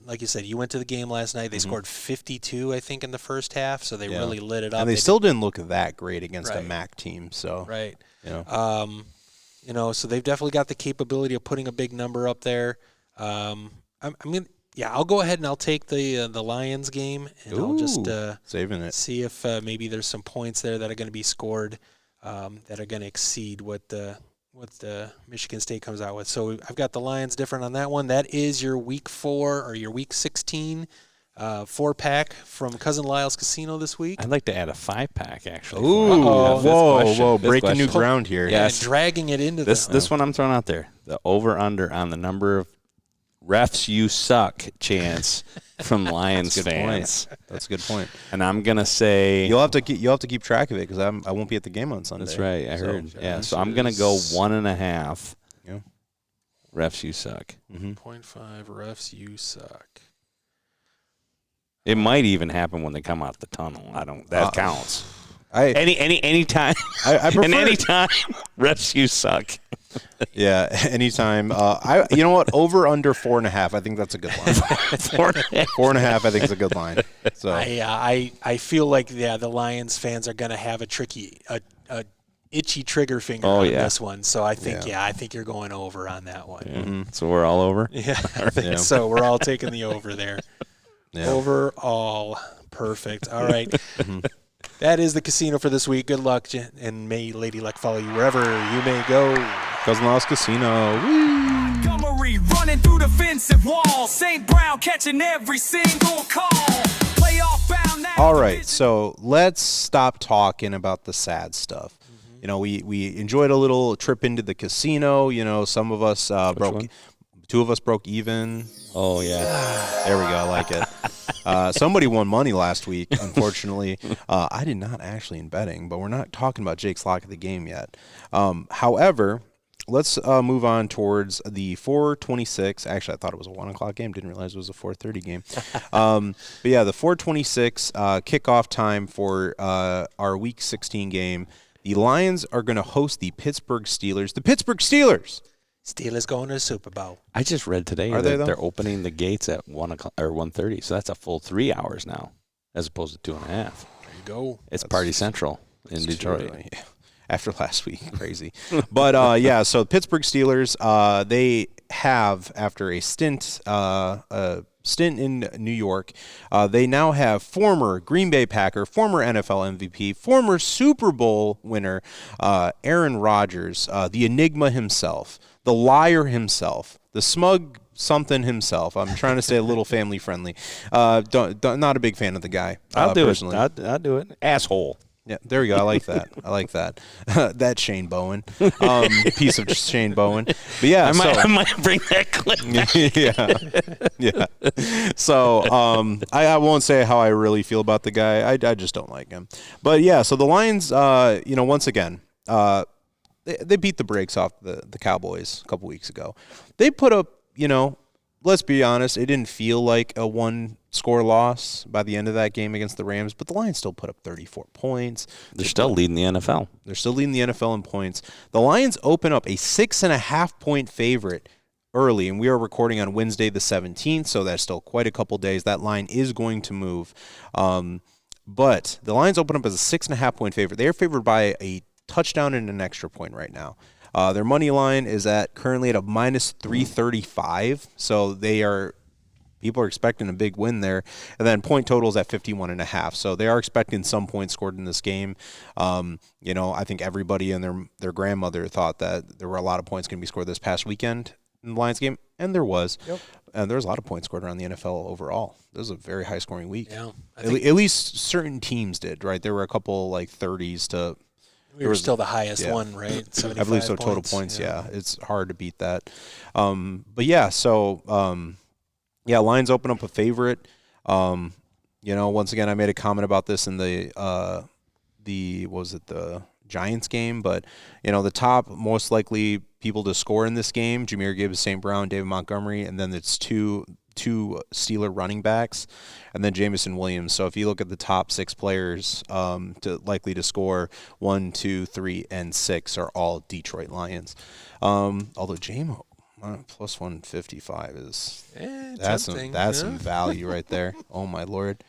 like you said, you went to the game last night. They scored 52, I think, in the first half, so they really lit it up. And they still didn't look that great against a MAC team. So right. So they've definitely got the capability of putting a big number up there. I'll go ahead and I'll take the Lions game, and I'll just saving it. See if maybe there's some points there that are going to be scored that are going to exceed what the Michigan State comes out with. So I've got the Lions different on that one. That is your Week 4 or your Week 16 4-pack from Cousin Lyle's Casino this week. I'd like to add a 5-pack, actually. Ooh, whoa, breaking new ground here. Yes. Dragging it into this one I'm throwing out there. The over-under on the number of refs you suck chance from Lions fans. That's a good point. And I'm gonna say you'll have to keep track of it because I won't be at the game on Sunday. That's right. I heard. Yeah. So I'm gonna go 1.5. Yeah. Refs you suck. 0.5 refs you suck. It might even happen when they come out the tunnel. That counts. Any time. I prefer any time refs you suck. Yeah, anytime. You know what? Over under 4.5. I think that's a good line. 4.5. I think is a good line. So I feel like the Lions fans are going to have a itchy trigger finger on this one. So I think I think you're going over on that one. Mm-hmm. So we're all over. Yeah, I think so. We're all taking the over there. Yeah. Overall, perfect. All right. That is the casino for this week. Good luck, and may Lady Luck follow you wherever you may go. Cousin Lyle's Casino. Montgomery running through the defensive wall. St. Brown catching every single call. Playoff bound now. All right, so let's stop talking about the sad stuff. We enjoyed a little trip into the casino. Some of us broke. 2 of us broke even. Oh, yeah. There we go. I like it. Somebody won money last week, unfortunately. I did not actually in betting, but we're not talking about Jake's lock of the game yet. However, let's move on towards the 4:26. Actually, I thought it was a 1 o'clock game. Didn't realize it was a 4:30 game. But, yeah, the 4:26 kickoff time for our Week 16 game. The Lions are going to host the Pittsburgh Steelers. The Pittsburgh Steelers! Steelers going to the Super Bowl. I just read today that they're opening the gates at 1 o'clock or 1:30, so that's a full 3 hours now, as opposed to 2.5. There you go. It's Party Central in Detroit. True. After last week, crazy. But so Pittsburgh Steelers, they have after a stint in New York, they now have former Green Bay Packer, former NFL MVP, former Super Bowl winner, Aaron Rodgers, the Enigma himself, the liar himself, the smug something himself. I'm trying to stay a little family friendly. Not a big fan of the guy. I'll do personally. it. I'll do it. Asshole. Yeah, there we go. I like that. That Shane Bowen, piece of Shane Bowen. But yeah, I might bring that clip back. yeah. So I won't say how I really feel about the guy. I just don't like him. But yeah, so the Lions, once again, they beat the brakes off the Cowboys a couple weeks ago. They put up, let's be honest, it didn't feel like a 1-6 score loss by the end of that game against the Rams, but the Lions still put up 34 points. They're still leading the NFL. They're still leading the NFL in points. The Lions open up a 6.5-point favorite early, and we are recording on Wednesday the 17th, so that's still quite a couple days. That line is going to move. But the Lions open up as a 6.5-point favorite. They are favored by a touchdown and an extra point right now. Their money line is currently at a minus 335, so people are expecting a big win there. And then point total is at 51.5, so they are expecting some points scored in this game. I think everybody and their grandmother thought that there were a lot of points going to be scored this past weekend in the Lions game, and there was. Yep. And there was a lot of points scored around the NFL overall. This was a very high-scoring week. Yeah, at least certain teams did, right? There were a couple 30s to. We were still the highest one, right? I believe so. Total points, yeah. It's hard to beat that. Lions open up a favorite. Once again, I made a comment about this in the Giants game, but the top most likely people to score in this game: Jahmyr Gibbs, St. Brown, David Montgomery, and then it's two Steeler running backs, and then Jameson Williams. So if you look at the top 6 players likely to score, 1, 2, 3, and 6 are all Detroit Lions. Although JMO plus 155 is that's some value right there. Oh my Lord!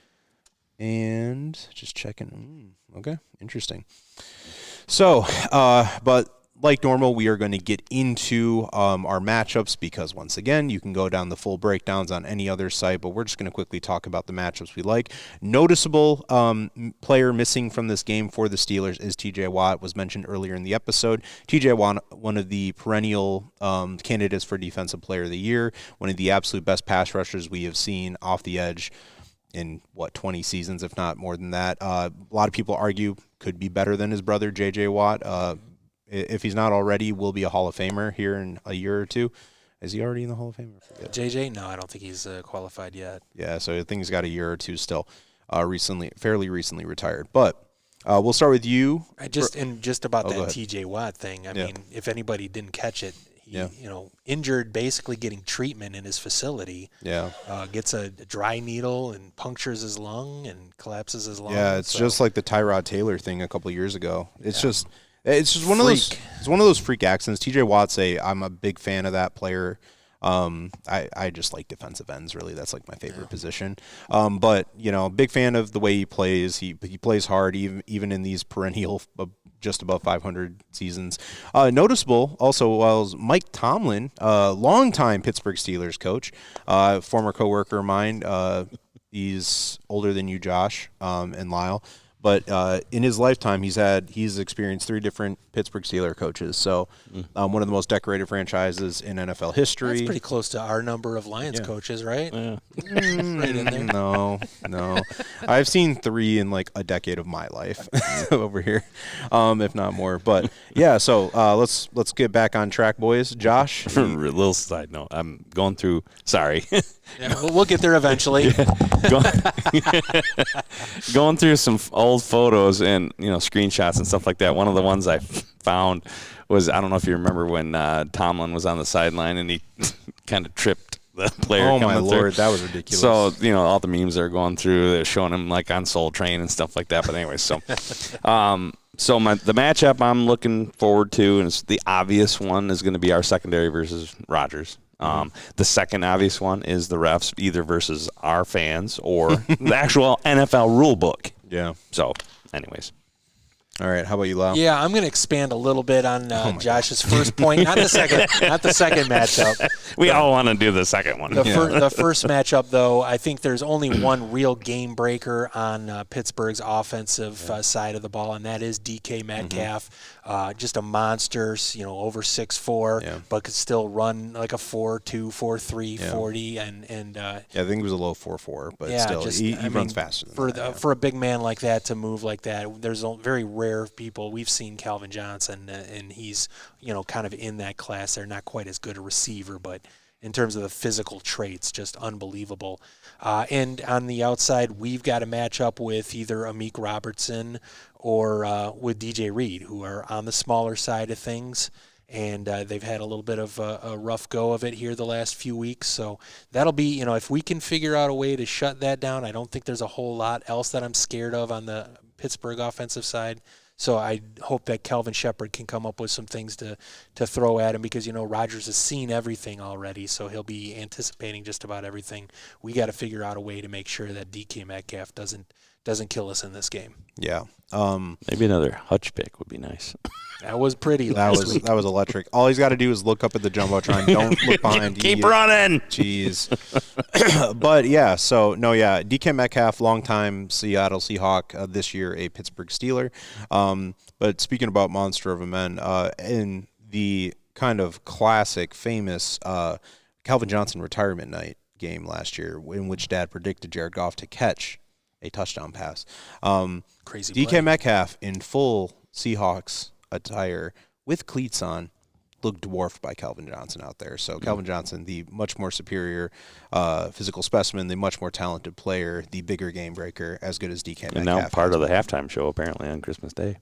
And just checking. Okay, interesting. So, but like normal, we are going to get into our matchups because, once again, you can go down the full breakdowns on any other site, but we're just going to quickly talk about the matchups we like. Noticeable player missing from this game for the Steelers is T.J. Watt, was mentioned earlier in the episode. T.J. Watt, one of the perennial candidates for Defensive Player of the Year, one of the absolute best pass rushers we have seen off the edge in, 20 seasons, if not more than that. A lot of people argue could be better than his brother, J.J. Watt. If he's not already, will be a Hall of Famer here in a year or two. Is he already in the Hall of Fame? JJ? No, I don't think he's qualified yet. Yeah, so I think he's got a year or two still. Fairly recently retired. But we'll start with you. Just about that TJ Watt thing. I mean, if anybody didn't catch it, he injured, basically getting treatment in his facility. Yeah. Gets a dry needle and punctures his lung and collapses his lung. Yeah, it's just like the Tyrod Taylor thing a couple of years ago. It's just one of those. It's one of those freak accidents. T.J. Watt's I'm a big fan of that player. I just like defensive ends. Really, that's like my favorite position. But big fan of the way he plays. He plays hard, even in these perennial just above 500 seasons. Noticeable also was Mike Tomlin, longtime Pittsburgh Steelers coach, former coworker of mine. He's older than you, Josh, and Lyle. But in his lifetime, he's experienced 3 different Pittsburgh Steelers coaches. So one of the most decorated franchises in NFL history. That's pretty close to our number of Lions coaches, right? Yeah. Right in there. No. I've seen 3 in like a decade of my life over here, if not more. But yeah, so let's get back on track, boys. Josh, a little side note. I'm going through. Sorry. Yeah, we'll get there eventually. Going through some old photos and screenshots and stuff like that. One of the ones I found was, I don't know if you remember when Tomlin was on the sideline and he kind of tripped the player. Oh my Lord, through. That was ridiculous. So all the memes they're going through, they're showing him like on Soul Train and stuff like that. But anyway, so the matchup I'm looking forward to, and the obvious one, is going to be our secondary versus Rodgers. The second obvious one is the refs, either versus our fans or the actual NFL rule book. Yeah. So, anyways. All right. How about you, Lyle? Yeah, I'm going to expand a little bit on Josh's first point. Not the second matchup. We all want to do the second one. The first matchup, though, I think there's only one real game breaker on Pittsburgh's offensive side of the ball, and that is DK Metcalf. Just a monster, over 6'4", but could still run like a 4.2, 4.3, 40, and I think it was a low 4.4, but still, he runs faster than that. For a big man like that to move like that, there's very rare people. We've seen Calvin Johnson, and he's kind of in that class. They're not quite as good a receiver, but in terms of the physical traits, just unbelievable. And on the outside, we've got to match up with either Amik Robertson or with DJ Reed, who are on the smaller side of things. and they've had a little bit of a rough go of it here the last few weeks. So that'll be, if we can figure out a way to shut that down, I don't think there's a whole lot else that I'm scared of on the Pittsburgh offensive side. So I hope that Kelvin Shepard can come up with some things to throw at him, because, Rodgers has seen everything already, so he'll be anticipating just about everything. We got to figure out a way to make sure that DK Metcalf doesn't kill us in this game. Yeah. Maybe another Hutch pick would be nice. That was pretty. That was electric. All he's got to do is look up at the jumbotron. Don't look behind. Keep running. Jeez. But yeah, DK Metcalf, longtime Seattle Seahawk, this year a Pittsburgh Steeler. But speaking about monster of a man, in the kind of classic, famous Calvin Johnson retirement night game last year, in which Dad predicted Jared Goff to catch a touchdown pass. Crazy DK play. Metcalf in full Seahawks attire with cleats on looked dwarfed by Calvin Johnson out there. So Calvin Johnson, the much more superior physical specimen, the much more talented player, the bigger game breaker, as good as DK Metcalf. And now part of the halftime show apparently on Christmas Day.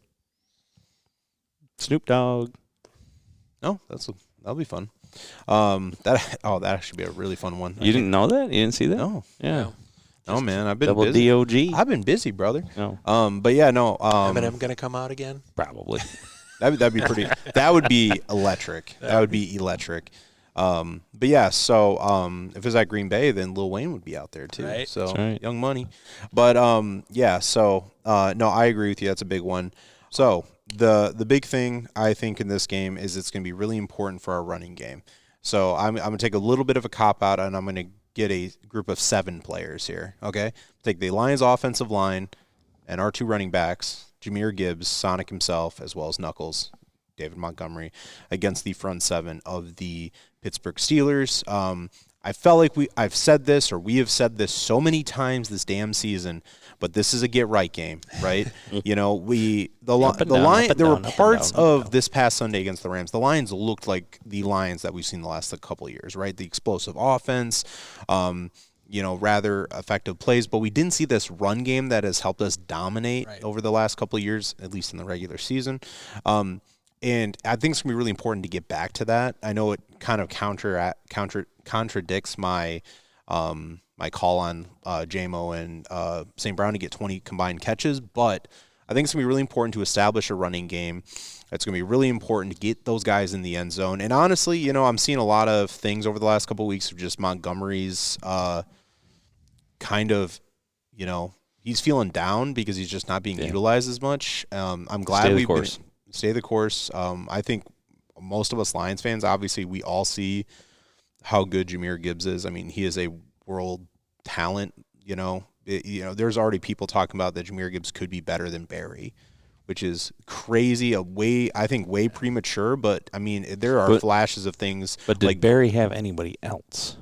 Snoop Dogg. Oh, that'll be fun. That should be a really fun one. You didn't know that? You didn't see that? No. Yeah. Oh man, I've been Double busy. DOG. I've been busy, brother. No. But yeah, no. Eminem gonna come out again? Probably. That'd be pretty. That would be electric. That would be electric. But yeah, so if it was at Green Bay, then Lil Wayne would be out there too. Right. So That's right. Young Money. But yeah, so no, I agree with you. That's a big one. So the big thing I think in this game is it's going to be really important for our running game. So I'm going to take a little bit of a cop out, and I'm going to get a group of 7 players here. Okay, take the Lions offensive line and our 2 running backs, Jahmyr Gibbs, Sonic himself, as well as Knuckles, David Montgomery, against the front 7 of the Pittsburgh Steelers. I felt like we have said this so many times this damn season, but this is a get right game, right? There were parts of this past Sunday against the Rams. The Lions looked like the Lions that we've seen the last couple of years, right? The explosive offense, rather effective plays, but we didn't see this run game that has helped us dominate over the last couple of years, at least in the regular season. And I think it's going to be really important to get back to that. I know it kind of contradicts my my call on J-Mo and St. Brown to get 20 combined catches, but I think it's going to be really important to establish a running game. It's going to be really important to get those guys in the end zone. And honestly, I'm seeing a lot of things over the last couple of weeks of just Montgomery's kind of, he's feeling down because he's just not being utilized as much. I'm glad stay the course. I think most of us Lions fans, obviously, we all see how good Jahmyr Gibbs is. I mean, he is a world talent. There's already people talking about that Jahmyr Gibbs could be better than Barry, which is crazy. Way premature. But I mean, there are flashes of things. But did Barry have anybody else?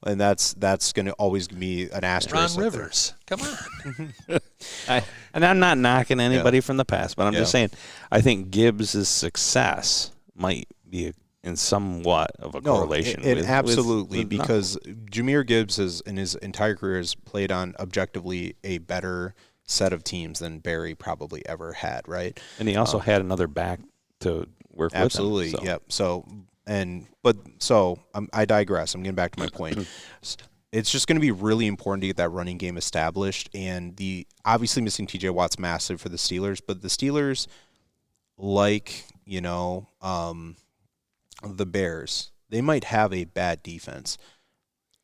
And that's going to always be an asterisk. Ron Rivers, come on. And I'm not knocking anybody from the past, but I'm just saying I think Gibbs' success might be in somewhat of a correlation. Absolutely, because Jahmyr Gibbs in his entire career has played on objectively a better set of teams than Barry probably ever had, right? And he also had another back to work with. Absolutely, yep. I digress. I'm getting back to my point. It's just going to be really important to get that running game established, and the obviously missing TJ Watt's massive for the Steelers, but the Steelers, the Bears, they might have a bad defense.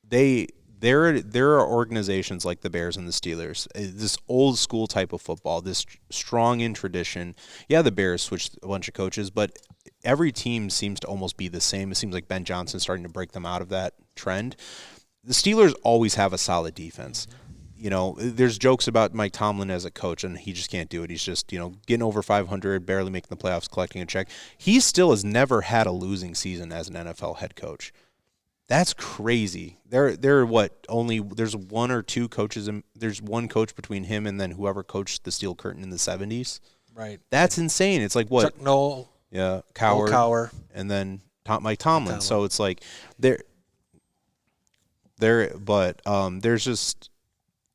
There are organizations like the Bears and the Steelers, this old school type of football, this strong in tradition. Yeah, the Bears switched a bunch of coaches, but every team seems to almost be the same. It seems like Ben Johnson's starting to break them out of that trend. The Steelers always have a solid defense. There's jokes about Mike Tomlin as a coach, and he just can't do it. He's just, getting over 500, barely making the playoffs, collecting a check. He still has never had a losing season as an NFL head coach. That's crazy. There's one or two coaches, and there's one coach between him and then whoever coached the Steel Curtain in the 70s. Right. That's insane. It's like what? Chuck Noll. Yeah, Cowher. And then Mike Tomlin. So it's like there's just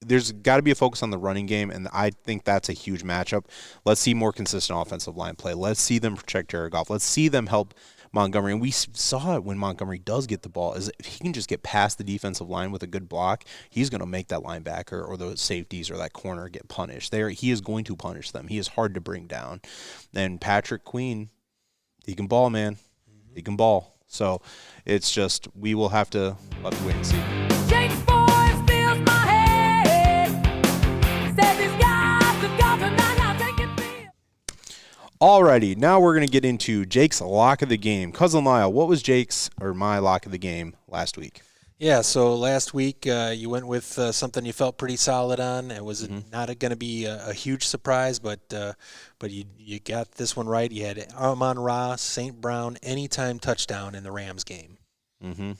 there's got to be a focus on the running game, and I think that's a huge matchup. Let's see more consistent offensive line play. Let's see them protect Jared Goff. Let's see them help Montgomery. And we saw it when Montgomery does get the ball. Is if he can just get past the defensive line with a good block, he's going to make that linebacker or those safeties or that corner get punished. He is going to punish them. He is hard to bring down. And Patrick Queen, he can ball, man. He can ball. So it's just we will have to wait and see. Jake's voice fills my head. Said this guy's the golfer, now take it feel. Alrighty, now we're going to get into Jake's lock of the game. Cousin Lyle, what was Jake's or my lock of the game last week? Yeah, so last week you went with something you felt pretty solid on. It was not going to be a huge surprise, but you got this one right. You had Amon-Ra, St. Brown, anytime touchdown in the Rams game. Mm-hmm.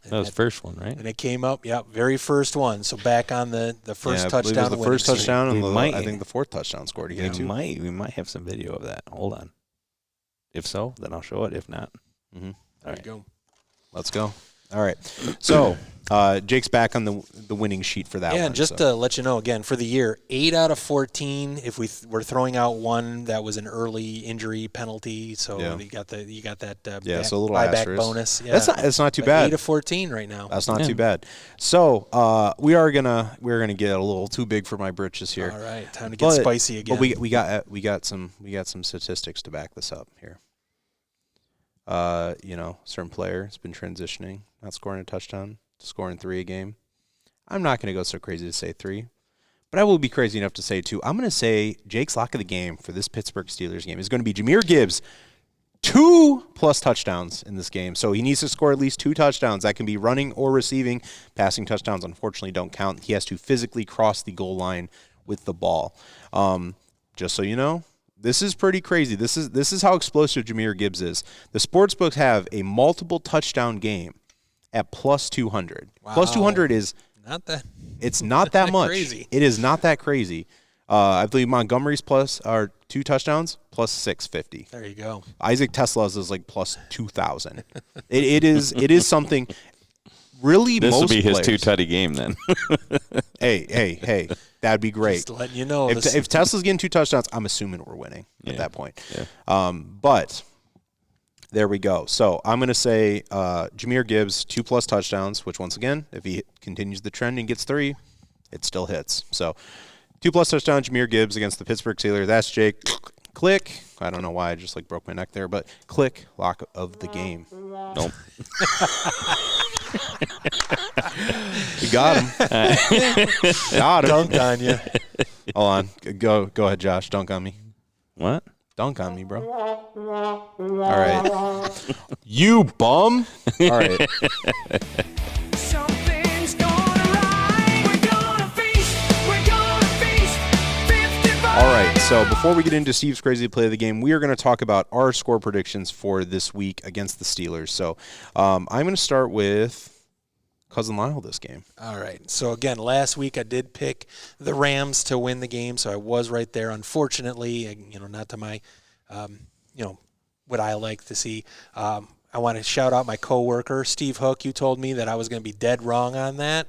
That was the first one, right? And it came up, very first one. So back on the first touchdown. The first touchdown and I think the fourth touchdown scored. We might have some video of that. Hold on. If so, then I'll show it. If not, There you go. Let's go. All right. So Jake's back on the winning sheet for that one. Yeah, and just to let you know, again, for the year, 8 out of 14, if we're throwing out one that was an early injury penalty, so you got that so a little buyback asterisk. bonus. Yeah. That's not too bad. 8 of 14 right now. That's not too bad. So we're gonna get a little too big for my britches here. All right, time to get spicy again. But we got some statistics to back this up here. Certain player has been transitioning, not scoring a touchdown to scoring 3 a game. I'm not going to go so crazy to say 3, but I will be crazy enough to say 2. I'm going to say Jake's lock of the game for this Pittsburgh Steelers game is going to be Jahmyr Gibbs, 2+ touchdowns in this game. So he needs to score at least 2 touchdowns. That can be running or receiving. Passing touchdowns, unfortunately, don't count. He has to physically cross the goal line with the ball. Just so you know, this is pretty crazy. This is how explosive Jahmyr Gibbs is. The sportsbooks have a multiple touchdown game at plus 200. Wow. Plus 200 is not that. It's not that much. Crazy. It is not that crazy. I believe Montgomery's plus 2 touchdowns plus 650. There you go. Isaac Tesla's is like plus 2,000. It is something. Really, this will be his players, 2-tutty game then. Hey, that'd be great. Just letting you know. If Tesla's getting 2 touchdowns, I'm assuming we're winning at that point. Yeah. But there we go. So I'm going to say Jahmyr Gibbs 2+ touchdowns, which once again, if he continues the trend and gets 3, it still hits. So 2+ touchdowns, Jahmyr Gibbs against the Pittsburgh Steelers. That's Jake. Click. I don't know why I just broke my neck there, but click lock of the game. Nope. You got him. Got him. Dunked on you. Hold on. Go ahead, Josh. Dunk on me. What? Dunk on me, bro. All right. You bum. All right. Something's gonna rise. We're gonna feast. We're gonna feast. 55. All right. So before we get into Steve's crazy play of the game, we are going to talk about our score predictions for this week against the Steelers. So I'm going to start with Cousin Lyle this game. All right. So, again, last week I did pick the Rams to win the game, so I was right there. Unfortunately, not to my, what I like to see. I want to shout out my coworker, Steve Hook. You told me that I was going to be dead wrong on that.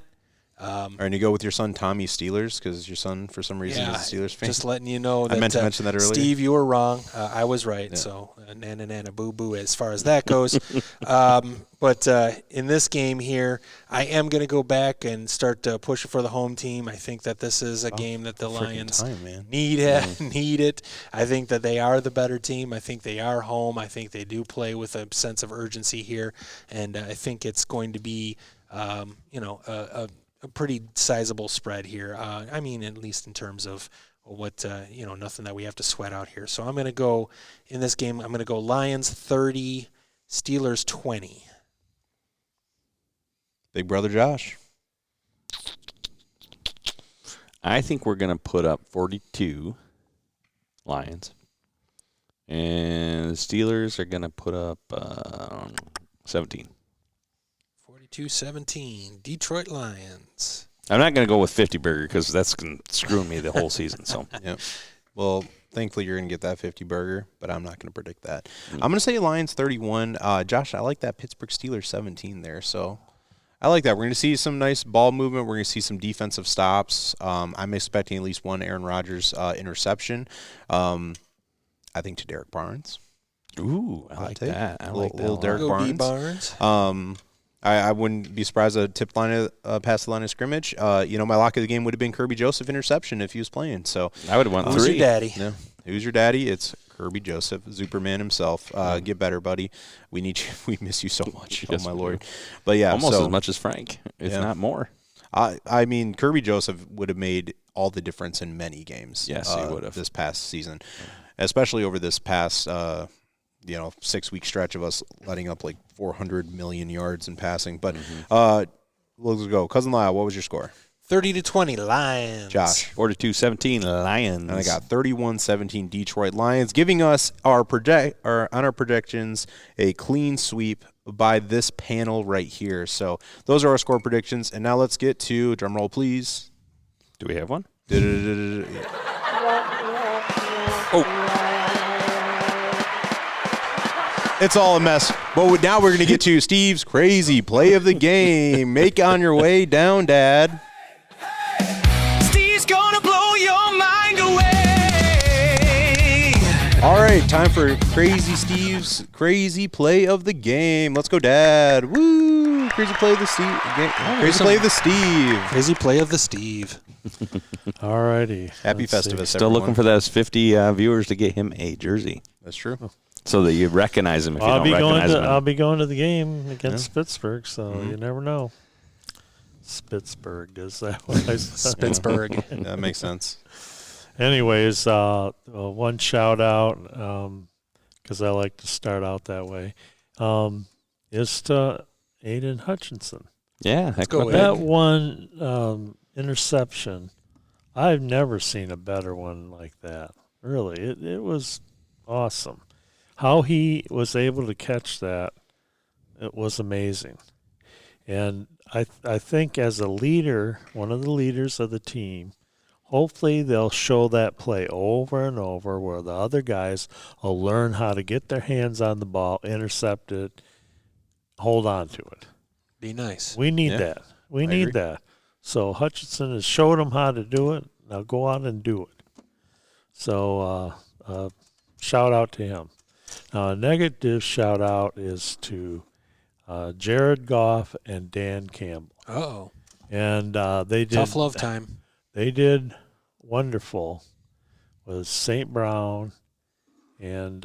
All right, and you go with your son, Tommy Steelers, because your son, for some reason, is a Steelers fan. Just letting you know that I meant to mention that earlier. Steve, you were wrong. I was right. Yeah. So, nana, boo-boo as far as that goes. But in this game here, I am going to go back and start pushing for the home team. I think that this is a game that the Lions need it. I think that they are the better team. I think they are home. I think they do play with a sense of urgency here. And I think it's going to be, a pretty sizable spread here. I mean, at least in terms of what, nothing that we have to sweat out here. So I'm going to go in this game. I'm going to go Lions 30, Steelers 20. Big brother Josh. I think we're going to put up 42 Lions. And the Steelers are going to put up 17. 42-17, Detroit Lions. I'm not going to go with 50 burger because that's screwing me the whole season. So, yeah. Well, thankfully you're going to get that 50 burger, but I'm not going to predict that. I'm going to say Lions 31. Josh, I like that Pittsburgh Steelers 17 there. So I like that. We're going to see some nice ball movement. We're going to see some defensive stops. I'm expecting at least one Aaron Rodgers interception. I think to Derek Barnes. Ooh, I like that. I like that. Little Derek Barnes. I wouldn't be surprised a tip line past the line of scrimmage. My lock of the game would have been Kirby Joseph interception if he was playing. So I would have won 3. Who's your daddy? No. Who's your daddy? It's Kirby Joseph, Superman himself. Get better, buddy. We need you. We miss you so much. Yes, oh, my Lord. But, yeah. Almost as much as Frank, if not more. I mean, Kirby Joseph would have made all the difference in many games. Yes, he would have. This past season, especially over this past 6-week stretch of us letting up like 400 million yards in passing. But let's go. Cousin Lyle, what was your score? 30-20 Lions. Josh. 42-17 Lions. And I got 31-17 Detroit Lions, giving us on our projections a clean sweep by this panel right here. So those are our score predictions. And now let's get to, drum roll please. Do we have one? It's all a mess. But now we're going to get to Steve's crazy play of the game. Make on your way down, Dad. Steve's gonna blow your mind away. All right, time for Crazy Steve's crazy play of the game. Let's go, Dad. Woo! Crazy play of the Steve. Crazy play of the Steve. Crazy play of the Steve. All righty. Happy Festivus, Still everyone. looking for those 50 viewers to get him a jersey. That's true. So that you recognize him if you don't recognize him. I'll be going to the game against Pittsburgh, so you never know. Pittsburgh, is that what I said? Pittsburgh. That makes sense. Anyways, one shout out, because I like to start out that way, is to Aiden Hutchinson. Yeah, heck go of a ahead. That one interception, I've never seen a better one like that. Really, it was awesome. How he was able to catch that, it was amazing. And I think as a leader, one of the leaders of the team, hopefully they'll show that play over and over where the other guys will learn how to get their hands on the ball, intercept it, hold on to it. Be nice. We need that. We need that. So Hutchinson has showed them how to do it. Now go out and do it. So shout out to him. Now a negative shout out is to Jared Goff and Dan Campbell. Uh-oh. And they did Tough love time. They did wonderful with St. Brown and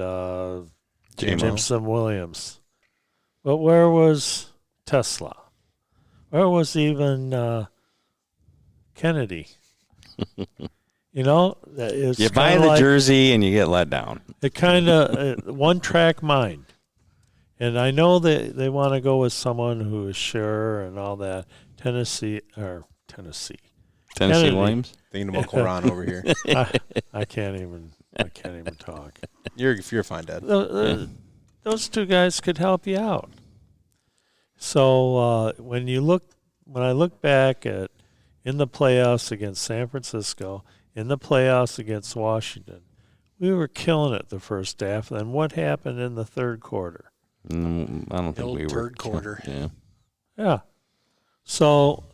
Jameson Williams. But where was Tesla? Where was even Kennedy? You buy the jersey and you get let down. It kind of one-track mind. And I know that they want to go with someone who is sure and all that. Tennessee Tennessee Williams. Thinking about Koran over here. I can't even talk. You're fine, Dad. Those two guys could help you out. So when I look back at in the playoffs against San Francisco, in the playoffs against Washington, we were killing it the first half. And what happened in the third quarter? I don't think we were. Third quarter. Yeah. Yeah. So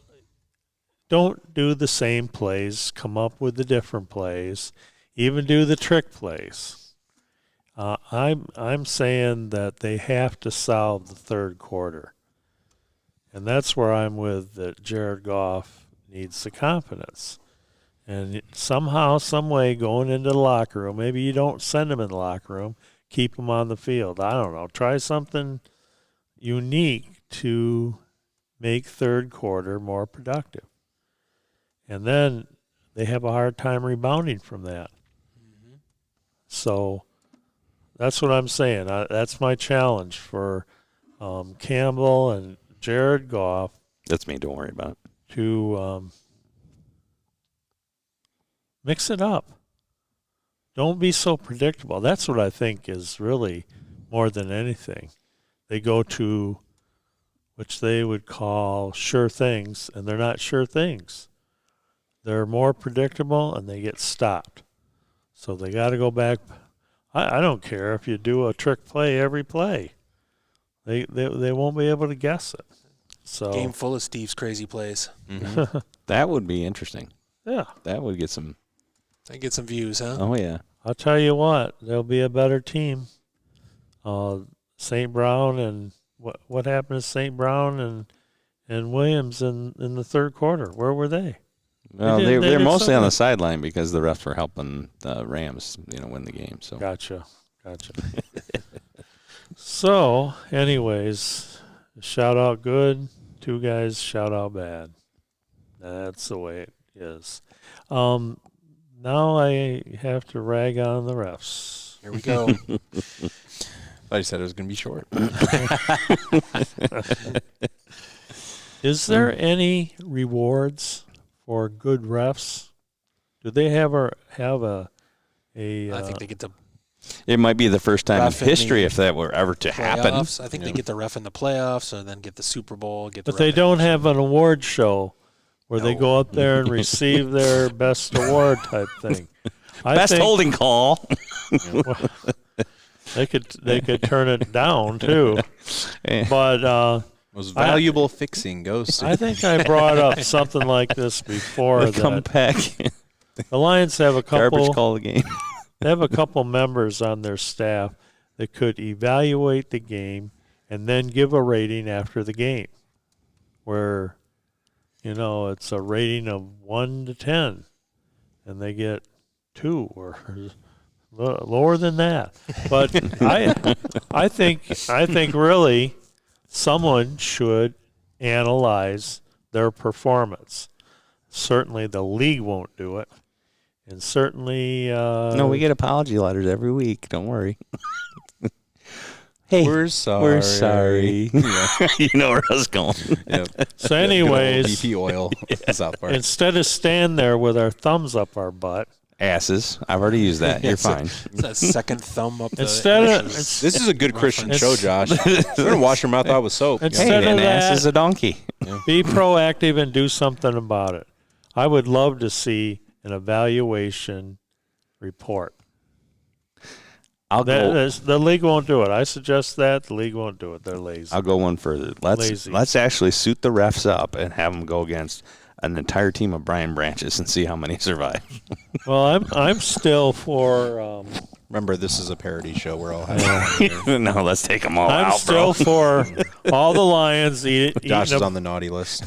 don't do the same plays. Come up with the different plays. Even do the trick plays. I'm saying that they have to solve the third quarter. And that's where I'm with that Jared Goff needs the confidence. And somehow, some way, going into the locker room, maybe you don't send him in the locker room, keep him on the field. I don't know. Try something unique to make third quarter more productive. And then they have a hard time rebounding from that. Mm-hmm. So that's what I'm saying. That's my challenge for Campbell and Jared Goff. That's me. Don't worry about it. To mix it up. Don't be so predictable. That's what I think is really more than anything. They go to which they would call sure things, and they're not sure things. They're more predictable, and they get stopped. So they got to go back. I don't care if you do a trick play every play. They won't be able to guess it. So Game full of Steve's crazy plays. Mm-hmm. That would be interesting. yeah, That would get some. They get some views, huh? Oh yeah. I'll tell you what, there'll be a better team. St. Brown and what happened to St. Brown and Williams in the third quarter? Where were they? Well, They they're did mostly on something. the sideline because the refs were helping the Rams, win the game. So Gotcha. So, anyways, shout out good, two guys shout out bad. That's the way it is. Now I have to rag on the refs. Here we go. I said it was going to be short. Is there any rewards for good refs? Do they have a I think they get the it might be the first time in Ref in history the if that were ever to happen. playoffs. I think they get the ref in the playoffs, or then get the Super Bowl. Get the But they ref in don't the- have an award show where they No. go up there and receive their best award type thing. I Best think holding call. they could turn it down too. But Most valuable fixing goes to. I think I brought up something like this before Come that back. the Lions have a Garbage couple. call the game. They have a couple members on their staff that could evaluate the game and then give a rating after the game, where it's a rating of 1 to 10, and they get 2 or lower than that. But I think really someone should analyze their performance. Certainly the league won't do it, and certainly No, we get apology letters every week. Don't worry. Hey, We're sorry. we're sorry. You know where I was going. Yep. So anyways, BP oil. South Park. instead of stand there with our thumbs up our butt, Asses. I've already used that. You're fine. It's that second thumb up. Instead of- the it's- This is a good Christian It's- show, Josh. We're gonna wash your mouth out with soap. It's- Hey, Instead of an ass that- is a donkey. be proactive and do something about it. I would love to see an evaluation report. I'll go. The league won't do it. I suggest that. The league won't do it. They're lazy. I'll go one further. Lazy. Let's actually suit the refs up and have them go against an entire team of Brian Branches and see how many survive. Well, I'm still for. Remember, this is a parody show. We're all having No, let's take them all I'm out, still bro. for all the Lions eating. Josh is on the naughty list.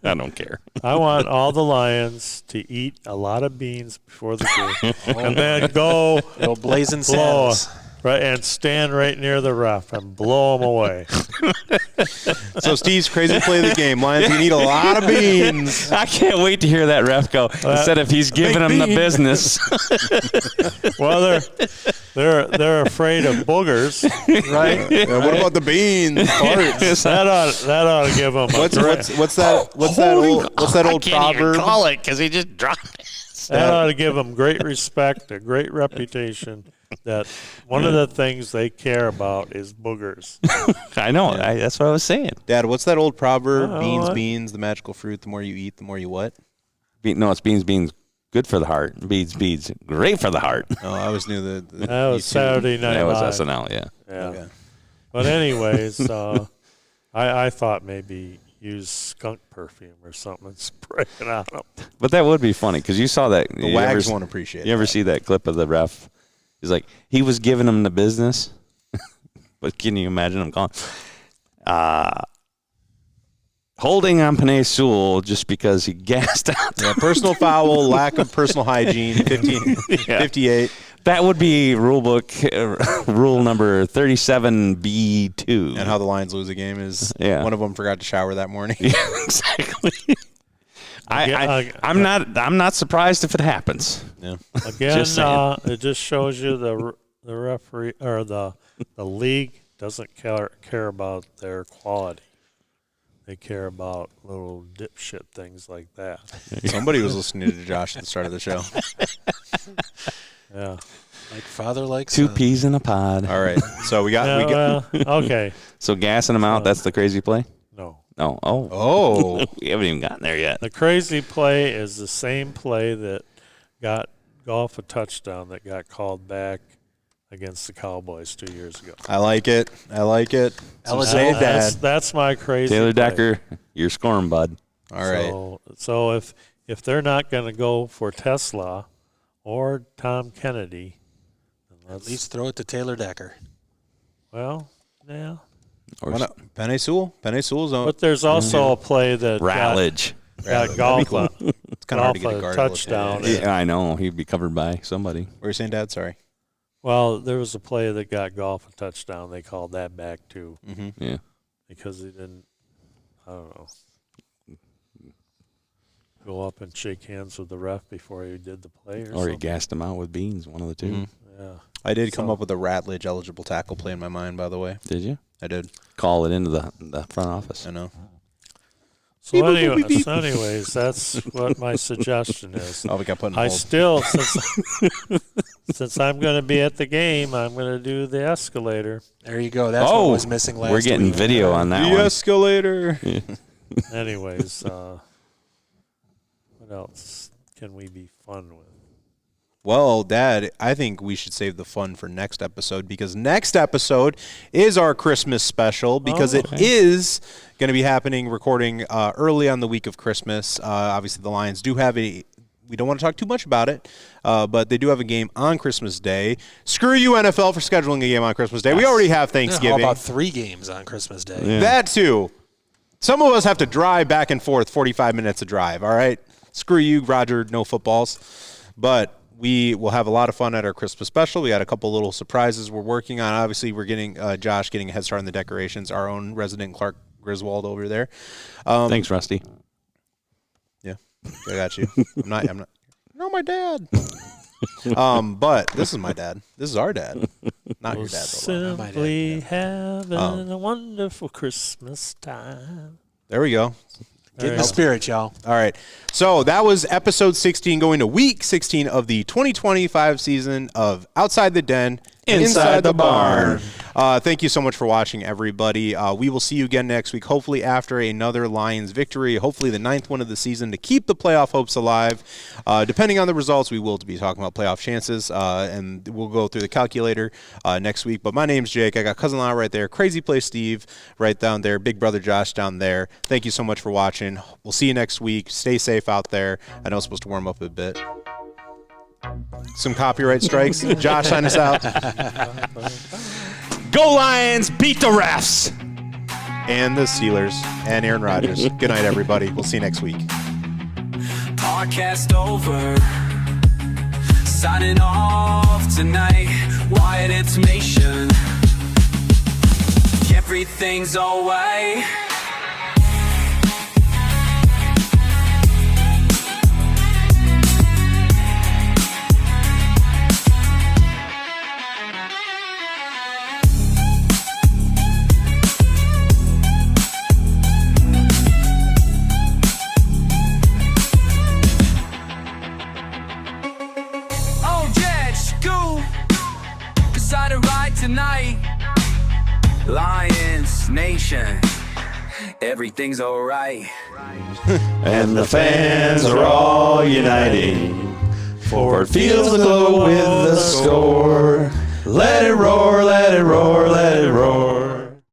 I don't care. I want all the Lions to eat a lot of beans before the game, and then go old blazing blow saddles. right and stand right near the ref and blow them away. So Steve's crazy play of the game. Lions can eat a lot of beans. I can't wait to hear that ref go. Instead of he's giving them the business. Well, they're afraid of boogers, right? Yeah, what about the beans? Farts. That ought to give them a What's that old proverb? Call it because he just dropped it. that ought to give them great respect, a great reputation. That one of the things they care about is boogers. I know. That's what I was saying. Dad, what's that old proverb? Oh, Beans, what? beans, the magical fruit. The more you eat, the more you what? No, it's beans. Good for the heart. Beads. Great for the heart. Oh, I always knew the That was YouTube. Saturday Night That was Live. SNL, yeah. Yeah. Okay. But anyways, I thought maybe use skunk perfume or something and spray it on them. But that would be funny because you saw that. The wags won't appreciate it. You ever see that clip of the ref? He's like, he was giving him the business. But can you imagine him calling? Holding on Panay Sewell just because he gassed out. Yeah, personal foul, lack of personal hygiene, 58. That would be rule book rule number 37B2. And how the Lions lose a game is one of them forgot to shower that morning. Yeah, exactly. I'm not surprised if it happens. Yeah. Again, Just saying. it just shows you the referee or the league doesn't care about their quality. They care about little dipshit things like that. Somebody was listening to Josh at the start of the show. Yeah. Like father, like Two son. peas in a pod. All right. So we got Well, okay. So gassing them out, that's the crazy play? No. No. Oh. Oh. We haven't even gotten there yet. The crazy play is the same play that got Goff a touchdown that got called back against the Cowboys 2 years ago. I like it. That's my crazy Taylor play. Decker, you're scoring, bud. All right. So if they're not going to go for Tesla or Tom Kennedy, then At least throw it to Taylor Decker. well, yeah. Or Penei Sewell. Penei Sewell's on. But there's also a play that Rowledge. got golf cool. It's kind of hard to get a a guard. touchdown. Yeah, I know. He'd be covered by somebody. What were you saying, Dad? Sorry. Well, there was a play that got golf a touchdown. They called that back too Yeah. because he didn't, I don't know, go up and shake hands with the ref before he did the play or Or he something. gassed him out with beans, one of the 2. Mhm. Yeah. I did come So- up with a Ratledge eligible tackle play in my mind, by the way. Did you? I did. Call it into the front office. I know. So, anyways, that's what my suggestion is. Oh, we got put in I hold. still, since I'm going to be at the game, I'm going to do the escalator. There you go. That's what was missing last We're getting week. video on that The one. escalator. Anyways, what else can we be fun with? Well, Dad, I think we should save the fun for next episode because next episode is our Christmas special because it is going to be recording early on the week of Christmas. Obviously, the Lions do have we don't want to talk too much about it, but they do have a game on Christmas Day. Screw you, NFL, for scheduling a game on Christmas Day. We already have Thanksgiving. How about 3 games on Christmas Day? Yeah. That too. Some of us have to drive back and forth 45 minutes of drive, all right? Screw you, Roger, no footballs. But we will have a lot of fun at our Christmas special. We got a couple little surprises we're working on. Obviously, we're getting Josh getting a head start on the decorations, our own resident Clark Griswold over there. Thanks, Rusty. Yeah, I got you. I'm not. No, my dad. But this is my dad. This is our dad. Not your dad, though. Simply having a wonderful Christmas time. There we go. Get in the spirit, y'all. All right. So that was episode 16 going to week 16 of the 2025 season of Outside the Den, Inside the Barn. Thank you so much for watching, everybody. We will see you again next week, hopefully after another Lions victory, hopefully the 9th one of the season to keep the playoff hopes alive. Depending on the results, we will be talking about playoff chances, and we'll go through the calculator next week. But my name's Jake. I got Cousin Lyle right there, Crazy Play Steve right down there, Big Brother Josh down there. Thank you so much for watching. We'll see you next week. Stay safe out there. I know it's supposed to warm up a bit. Some copyright strikes. Josh, sign us out. Go Lions! Beat the refs! And the Steelers and Aaron Rodgers. Good night, everybody. We'll see you next week. Podcast over. Signing off tonight. Wyatt Intimation. Everything's alright. Tonight, Lions Nation, everything's alright. And the fans are all uniting. Ford Field's aglow with the score. Let it roar, let it roar, let it roar.